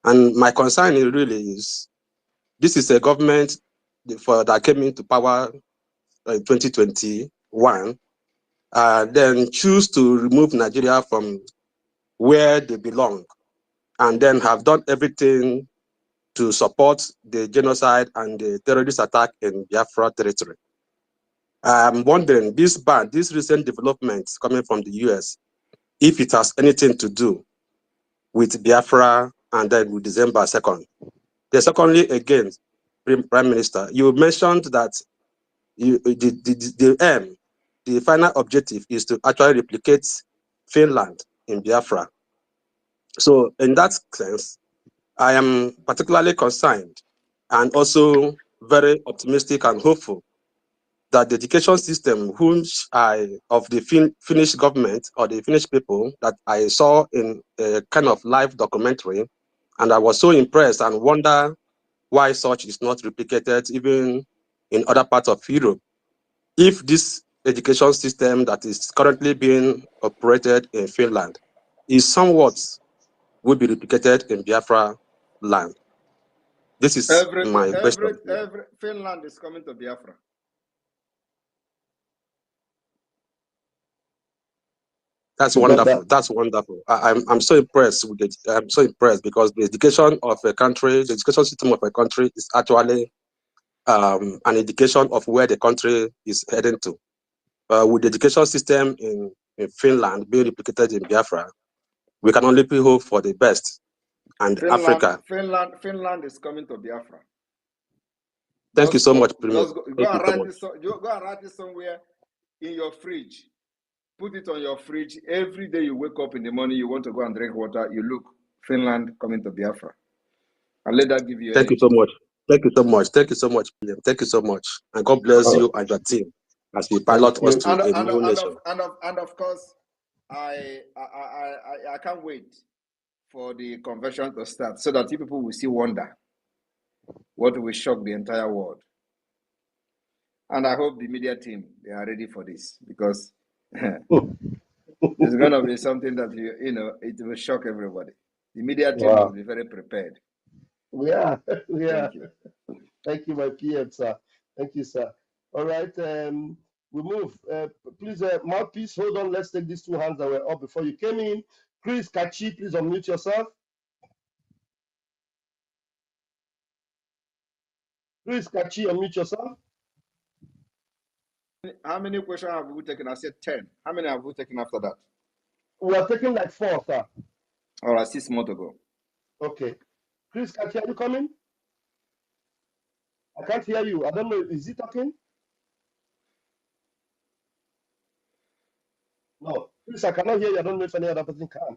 And my concern really is this is a government that came into power in 2021, then choose to remove Nigeria from where they belong, and then have done everything to support the genocide and the terrorist attack in Biafra territory. I'm wondering, this recent developments coming from the US, if it has anything to do with Biafra and then with December 2nd. Secondly, again, Prime Minister, you mentioned that the aim, the final objective is to actually replicate Finland in Biafra. So in that sense, I am particularly concerned and also very optimistic and hopeful that the education system of the Finnish government or the Finnish people that I saw in a kind of live documentary, and I was so impressed and wonder why such is not replicated even in other parts of Europe. If this education system that is currently being operated in Finland is somewhat will be replicated in Biafra land. This is my question. Every Finland is coming to Biafra. That's wonderful. That's wonderful. I'm so impressed with it. I'm so impressed because the education of a country, the education system of a country is actually an indication of where the country is heading to. With the education system in Finland being replicated in Biafra, we can only hope for the best. And Africa. Finland is coming to Biafra. Thank you so much, Premier. Go and write this somewhere in your fridge. Put it on your fridge. Every day you wake up in the morning, you want to go and drink water, you look, Finland coming to Biafra. And let that give you Thank energy. You so much. Thank you so much. Thank you so much, William. Thank you so much. And God bless you and your team as we pilot us to a new nation. And of course, I can't wait for the convention to start so that people will see wonder what will shock the entire world. And I hope the media team, they are ready for this because it's going to be something that, it will shock everybody. The media team must be very prepared. Yeah. Thank you. Thank you, my PM, sir. Thank you, sir. All right, we move. Please, mouthpiece, hold on. Let's take these two hands that were up before you came in. Chris Kachi, please unmute yourself. Chris Kachi, unmute yourself. How many questions have we taken? I said 10. How many have we taken after that? We are taking like 4, sir. All right, 6 more to go. Okay. Chris, are you coming? I can't hear you. I don't know. Is he talking? No. Chris, I cannot hear you. I don't know if any other person can.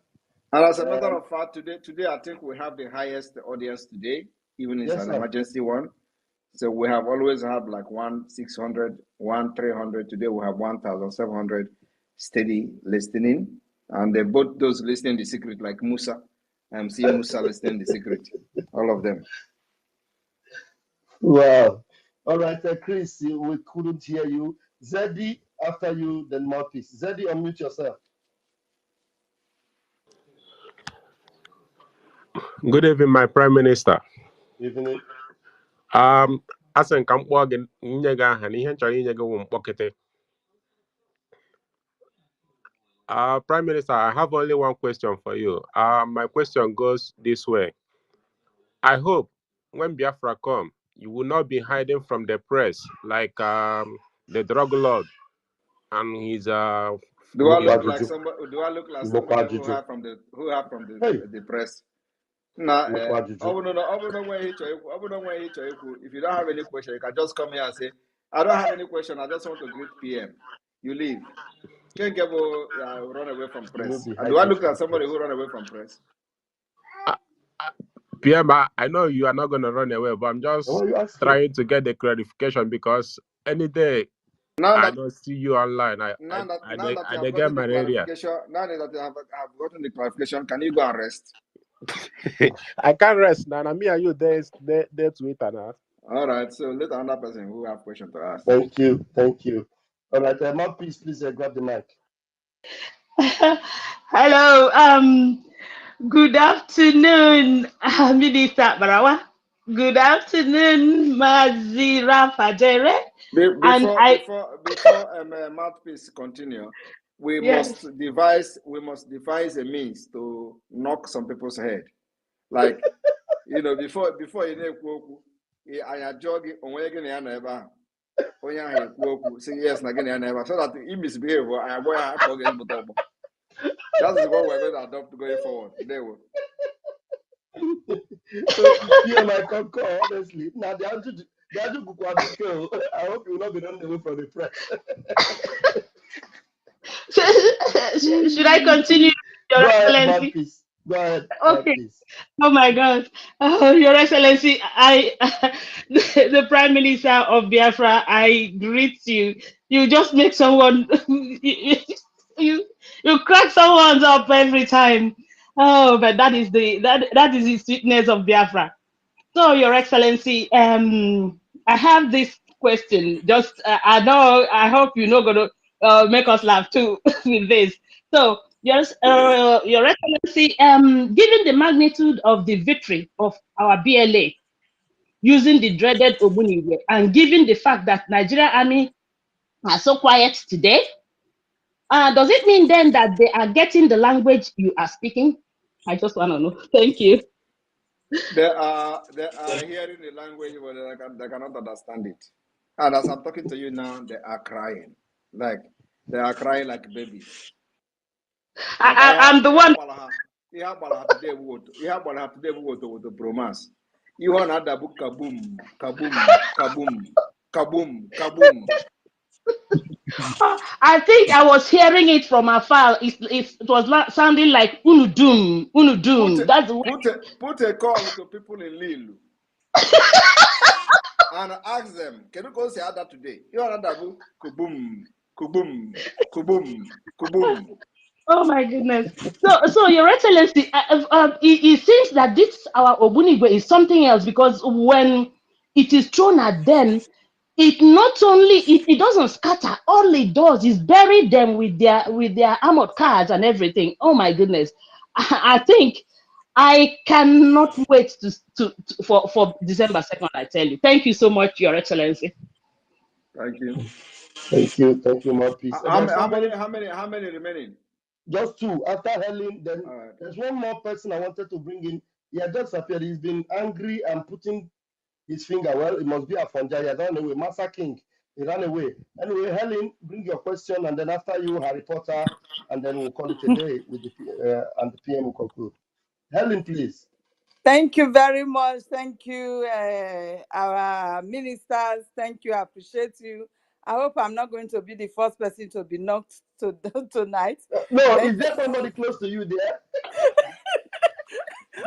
And as a matter of fact, today I think we have the highest audience today, even if it's an emergency one. So we have always had like 1,600, 1,300. Today we have 1,700 steady listening. And they both those listening the secret, like Musa. I'm seeing Musa listening the secret. All of them. Wow. All right, Chris, we couldn't hear you. Zeddy, after you, then Mouthpiece. Zeddy, unmute yourself. Good evening, my Prime Minister. Evening. Asị ka m kpọọ gị nye gị aha na ihe m chọrọ inye gị wụ mkpọkịtị. Prime Minister, I have only one question for you. My question goes this way. I hope when Biafra come, you will not be hiding from the press like the drug lord and his Do I look like somebody? Do I look like somebody who have from the the press? Nah, if you don't have any question, you can just come here and say, I don't have any question. I just want to greet PM. You leave. Can't get run away from press. Do I look like somebody who run away from press? PM, I know you are not going to run away, but I'm just trying to get the clarification because any day I don't see you online. I get malaria. Now that I have gotten the clarification, can you go and rest? I can't rest now. Me and you there Twitter now. All right, so let another person who have question to ask. Thank you. All right, Mouthpiece, please grab the mic. Hello. Good afternoon, Minister Barawa. Good afternoon, Mazira Fajere. Before Mouthpiece continue, we must devise a means to knock some people's head. Like, before you know, I jog on where again and ever. Say yes, again and ever. So that he misbehave, I boy I forget but that is what we're going to adopt going forward. There we So PM, I concur, honestly. Now I hope you will not be run away from the press. Should I continue, Your Excellency? Go ahead. Okay. Oh my God. Oh, Your Excellency, the Prime Minister of Biafra, I greet you. You just make someone, you crack someone up every time. Oh, but that is the sweetness of Biafra. So, Your Excellency, I have this question. Just I hope you're not gonna make us laugh too with this. So, yes, Your Excellency, given the magnitude of the victory of our BLA using the dreaded Ogbunigwe, and given the fact that Nigerian Army are so quiet today, does it mean then that they are getting the language you are speaking? I just want to know. Thank you. They are hearing the language, but they cannot understand it. And as I'm talking to you now, they are crying. They are crying like babies. I'm the one. You have today with the bromance. You want another book, kaboom, kaboom, kaboom, kaboom, kaboom. I think I was hearing it from afar. It was sounding like unudum, unudum. Put a call to people in Lille and ask them, can you go say that today? You want another book, kaboom, kaboom, kaboom, kaboom. Oh my goodness! So Your Excellency, it seems that this our Ogbunigwe is something else, because when it is thrown at them, it not only it doesn't scatter. All it does is bury them with their armored cars and everything. Oh my goodness! I think I cannot wait for December 2nd. I tell you. Thank you so much, Your Excellency. Thank you. Thank you, Mouthpiece. How many remaining? Just 2. After Helen, then there's one more person I wanted to bring in. He had just appeared. He's been angry and putting his finger. Well, it must be a Fonja. I don't know. Massa King. He ran away. Anyway, Helen, bring your question, and then after you, Harry Potter, and then we'll call it a day with and the PM will conclude. Helen, please. Thank you very much. Thank you, our ministers. Thank you. I appreciate you. I hope I'm not going to be the first person to be knocked tonight. No, Thank is there somebody close to you there?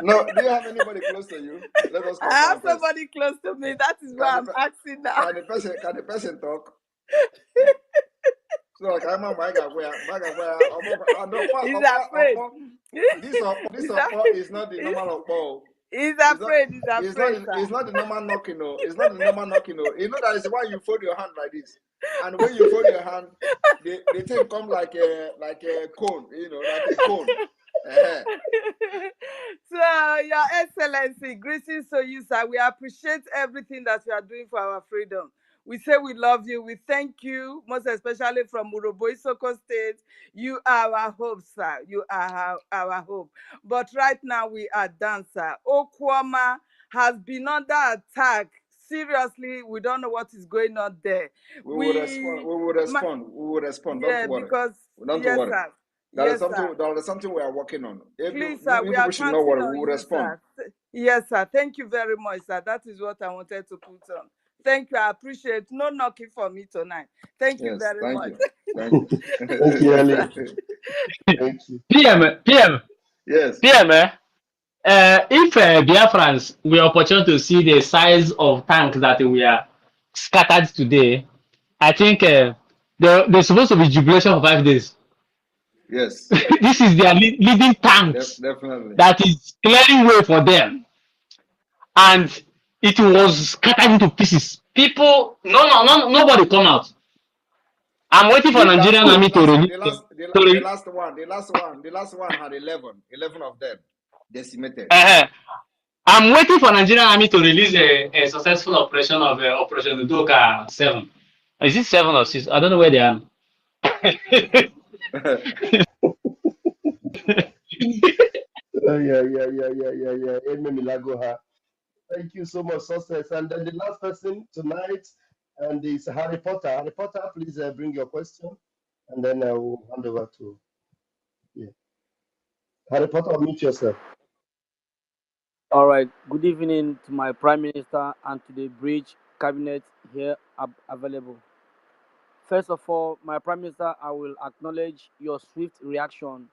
No, do you have anybody close to you? Let us I have confirm first. somebody close to me. That is why I'm asking now. Can the person talk? So like I'm a maga where He's afraid. this is not the normal oppo. He's afraid. He's afraid. It's not the normal knocking. No, it's not the normal knocking. No, you know that is why you fold your hand like this, and when you fold your hand, the thing come like a cone. You know, like a cone. So, Your Excellency, greetings to you, sir. We appreciate everything that you are doing for our freedom. We say we love you. We thank you, most especially from Urobo Isoko State. You are our hope, sir. You are our hope. But right now we are done, sir. Okwama has been under attack. Seriously, we don't know what is going on there. We will respond. Yeah, Don't worry. because Don't yes, worry. sir. There Yes, sir. is something we are working on. Please, sir, we are People should not counting worry. on We will you, respond. sir. Yes, sir. Thank you very much, sir. That is what I wanted to put on. Thank you. I appreciate it. No knocking for me tonight. Thank you very much. Thank you. Thank you, Ellie. Thank you. PM. Yes. PM, if Biafrans were opportune to see the size of tanks that we are scattered today, I think there's supposed to be jubilation for 5 days. Yes. This is their leading tanks Definitely. that is clearing way for them. And it was scattered into pieces. People, nobody come out. I'm waiting for Nigerian army to release the last one had 11 of them decimated. I'm waiting for Nigerian army to release a successful operation of Operation Udoka 7. Is it 7 or 6? I don't know where they are. Yeah. Thank you so much, success. And then the last person tonight, and is Harry Potter. Harry Potter, please bring your question, and then I will hand over to you. Harry Potter, mute yourself. All right. Good evening to my Prime Minister and to the Bridge Cabinet here available. First of all, my Prime Minister, I will acknowledge your swift reaction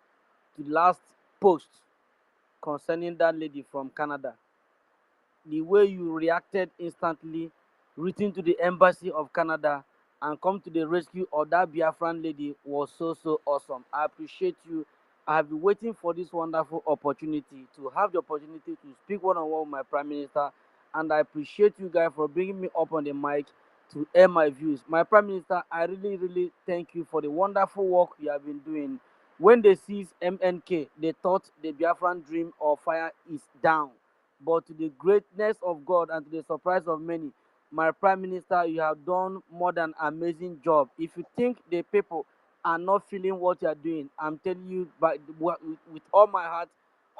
to the last post concerning that lady from Canada. The way you reacted instantly, written to the Embassy of Canada, and come to the rescue of that Biafran lady was so awesome. I appreciate you. I have been waiting for this wonderful opportunity to have the opportunity to speak one-on-one with my Prime Minister, and I appreciate you guys for bringing me up on the mic to air my views. My Prime Minister, I really thank you for the wonderful work you have been doing. When they seized MNK, they thought the Biafran dream of fire is down. But to the greatness of God and to the surprise of many, my Prime Minister, you have done more than amazing job. If you think the people are not feeling what you are doing, I'm telling you with all my heart,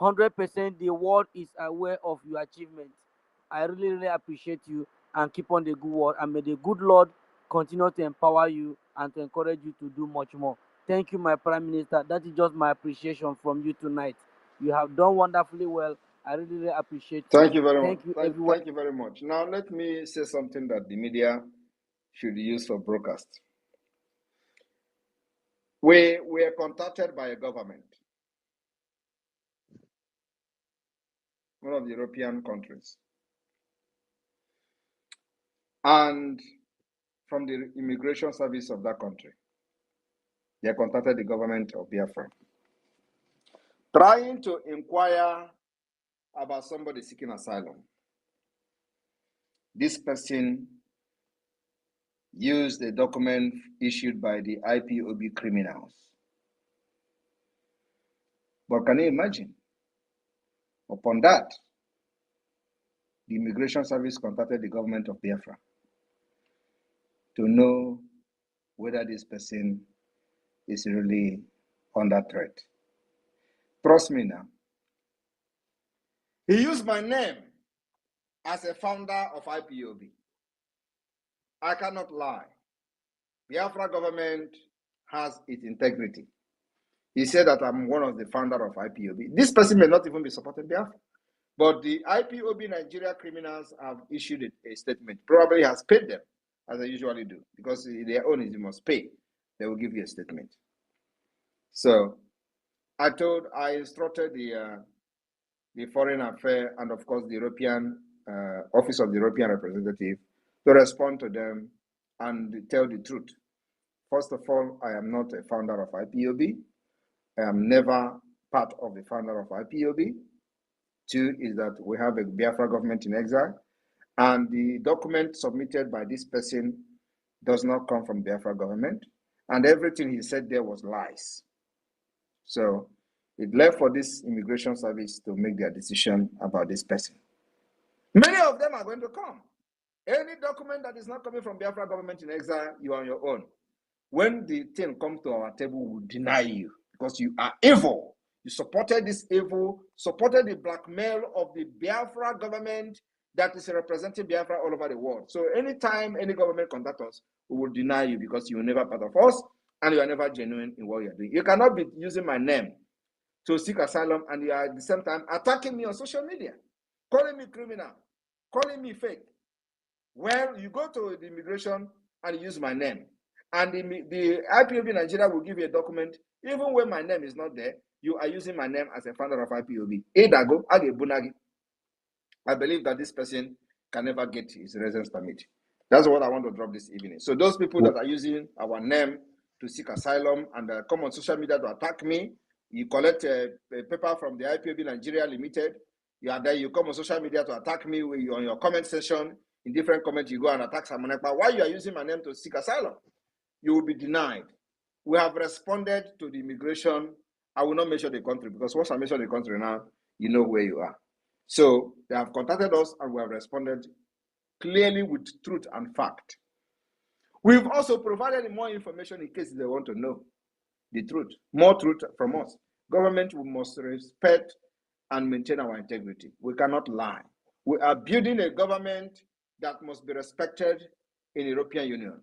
100% the world is aware of your achievement. I really appreciate you and keep on the good work. And may the good Lord continue to empower you and to encourage you to do much more. Thank you, my Prime Minister. That is just my appreciation from you tonight. You have done wonderfully well. I really appreciate you. Thank you very much. Thank you, everyone. Thank you very much. Now, let me say something that the media should use for broadcast. We were contacted by a government, one of the European countries, and from the immigration service of that country. They contacted the government of Biafra, trying to inquire about somebody seeking asylum. This person used a document issued by the IPOB criminals. But can you imagine? Upon that, the immigration service contacted the government of Biafra to know whether this person is really under threat. Trust me now. He used my name as a founder of IPOB. I cannot lie. Biafra government has its integrity. He said that I'm one of the founder of IPOB. This person may not even be supporting Biafra, but the IPOB Nigeria criminals have issued a statement. Probably has paid them, as they usually do, because their own is you must pay. They will give you a statement. So I instructed the Foreign Affairs and of course the European Office of the European Representative to respond to them and tell the truth. First of all, I am not a founder of IPOB. I am never part of the founder of IPOB. Two is that we have a Biafra government in exile, and the document submitted by this person does not come from Biafra government, and everything he said there was lies. So it left for this immigration service to make their decision about this person. Many of them are going to come. Any document that is not coming from Biafra government in exile, you are on your own. When the thing comes to our table, we will deny you because you are evil. You supported this evil, supported the blackmail of the Biafra government that is representing Biafra all over the world. So anytime any government contacts us, we will deny you because you are never part of us and you are never genuine in what you are doing. You cannot be using my name to seek asylum and you are at the same time attacking me on social media, calling me criminal, calling me fake. Well, you go to the immigration and use my name. And the IPOB Nigeria will give you a document, even when my name is not there, you are using my name as a founder of IPOB. I believe that this person can never get his residence permit. That's what I want to drop this evening. So those people that are using our name to seek asylum and come on social media to attack me, you collect a paper from the IPOB Nigeria Limited, you are there, you come on social media to attack me on your comment section, in different comments, you go and attack Simon Ekpa. Why you are using my name to seek asylum? You will be denied. We have responded to the immigration. I will not mention the country because once I mention the country now, you know where you are. So they have contacted us and we have responded clearly with truth and fact. We've also provided more information in case they want to know the truth, more truth from us. Government, we must respect and maintain our integrity. We cannot lie. We are building a government that must be respected in the European Union.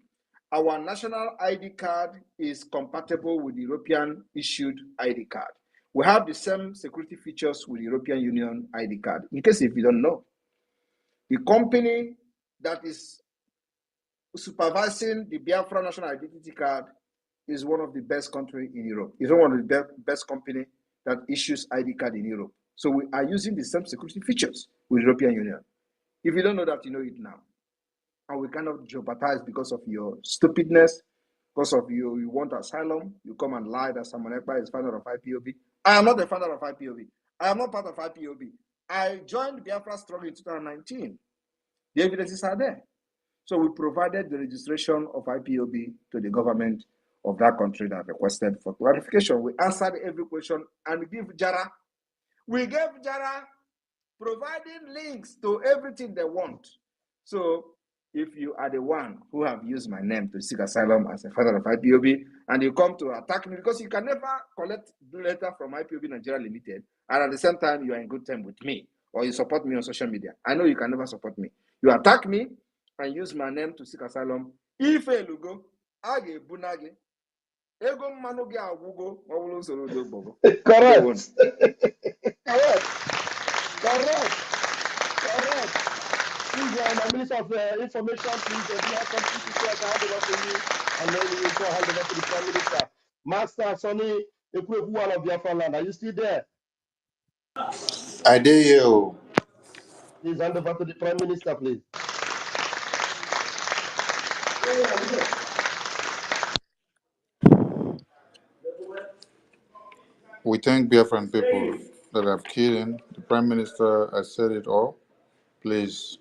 Our national ID card is compatible with the European issued ID card. We have the same security features with the European Union ID card. In case if you don't know, the company that is supervising the Biafra national identity card is one of the best countries in Europe. It's one of the best company that issues ID card in Europe. So we are using the same security features with the European Union. If you don't know that, you know it now. And we cannot jeopardize because of your stupidness, because of you want asylum, you come and lie that Simon Ekpa is founder of IPOB. I am not a founder of IPOB. I am not part of IPOB. I joined Biafra struggle in 2019. The evidences are there. So we provided the registration of IPOB to the government of that country that requested for clarification. We answered every question and give Jara. We gave Jara providing links to everything they want. So if you are the one who have used my name to seek asylum as a father of IPOB and you come to attack me because you can never collect letter from IPOB Nigeria Limited and at the same time you are in good terms with me or you support me on social media. I know you can never support me. You attack me and use my name to seek asylum. If you go, age bunage. Ego manu ge agugo, mawulu soro do bogo. Correct. Correct. Correct. Correct. Please, my Minister of Information, please, if you have something to say, I can hand over to you, and then we will go hand over to the Prime Minister. Master Sonny Ekwebuwan of Biafra land, are you still there? I dare you. Please hand over to the Prime Minister, please. We thank Biafran people that have killed him. The Prime Minister has said it all. Please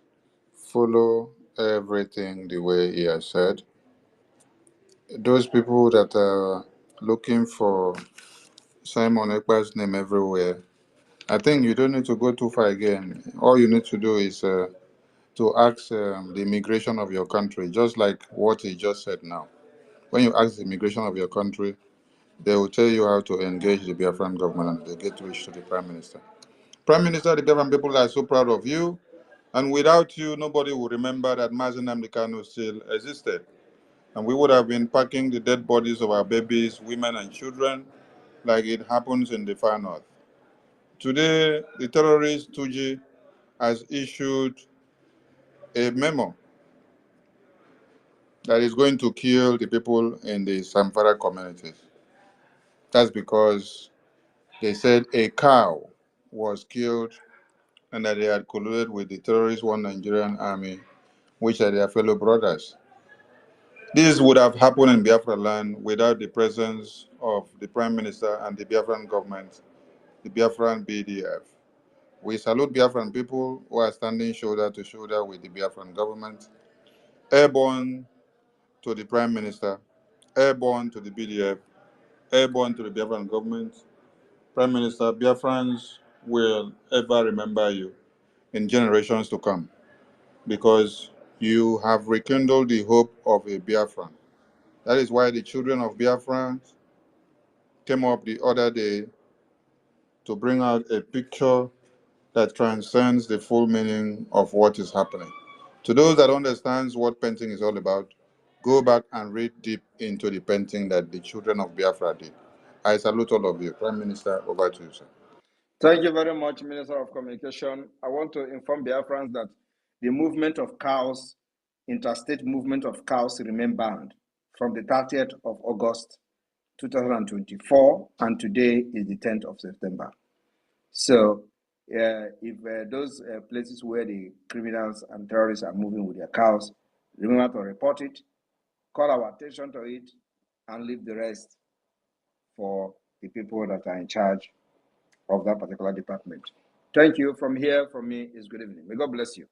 follow everything the way he has said. Those people that are looking for Simon Ekpa's name everywhere, I think you don't need to go too far again. All you need to do is to ask the immigration of your country, just like what he just said now. When you ask the immigration of your country, they will tell you how to engage the Biafran government and they get reach to the Prime Minister. Prime Minister, the Biafran people are so proud of you. And without you, nobody will remember that Mazi Nnamdi Kanu still existed. And we would have been packing the dead bodies of our babies, women, and children like it happens in the far north. Today, the terrorist Tuji has issued a memo that is going to kill the people in the Samfara communities. That's because they said a cow was killed and that they had colluded with the terrorist One Nigerian Army, which are their fellow brothers. This would have happened in Biafra land without the presence of the Prime Minister and the Biafran government, the Biafran BDF. We salute Biafran people who are standing shoulder to shoulder with the Biafran government, airborne to the Prime Minister, airborne to the BDF, airborne to the Biafran government. Prime Minister, Biafrans will ever remember you in generations to come because you have rekindled the hope of a Biafran. That is why the children of Biafra came up the other day to bring out a picture that transcends the full meaning of what is happening. To those that understands what painting is all about, go back and read deep into the painting that the children of Biafra did. I salute all of you. Prime Minister, over to you, sir. Thank you very much, Minister of Communication. I want to inform Biafrans that the movement of cows, interstate movement of cows, remain banned from the 30th of August 2024, and today is the 10th of September. So if those places where the criminals and terrorists are moving with their cows, remember to report it, call our attention to it, and leave the rest for the people that are in charge of that particular department. Thank you. From here, from me, is good evening. May God bless you.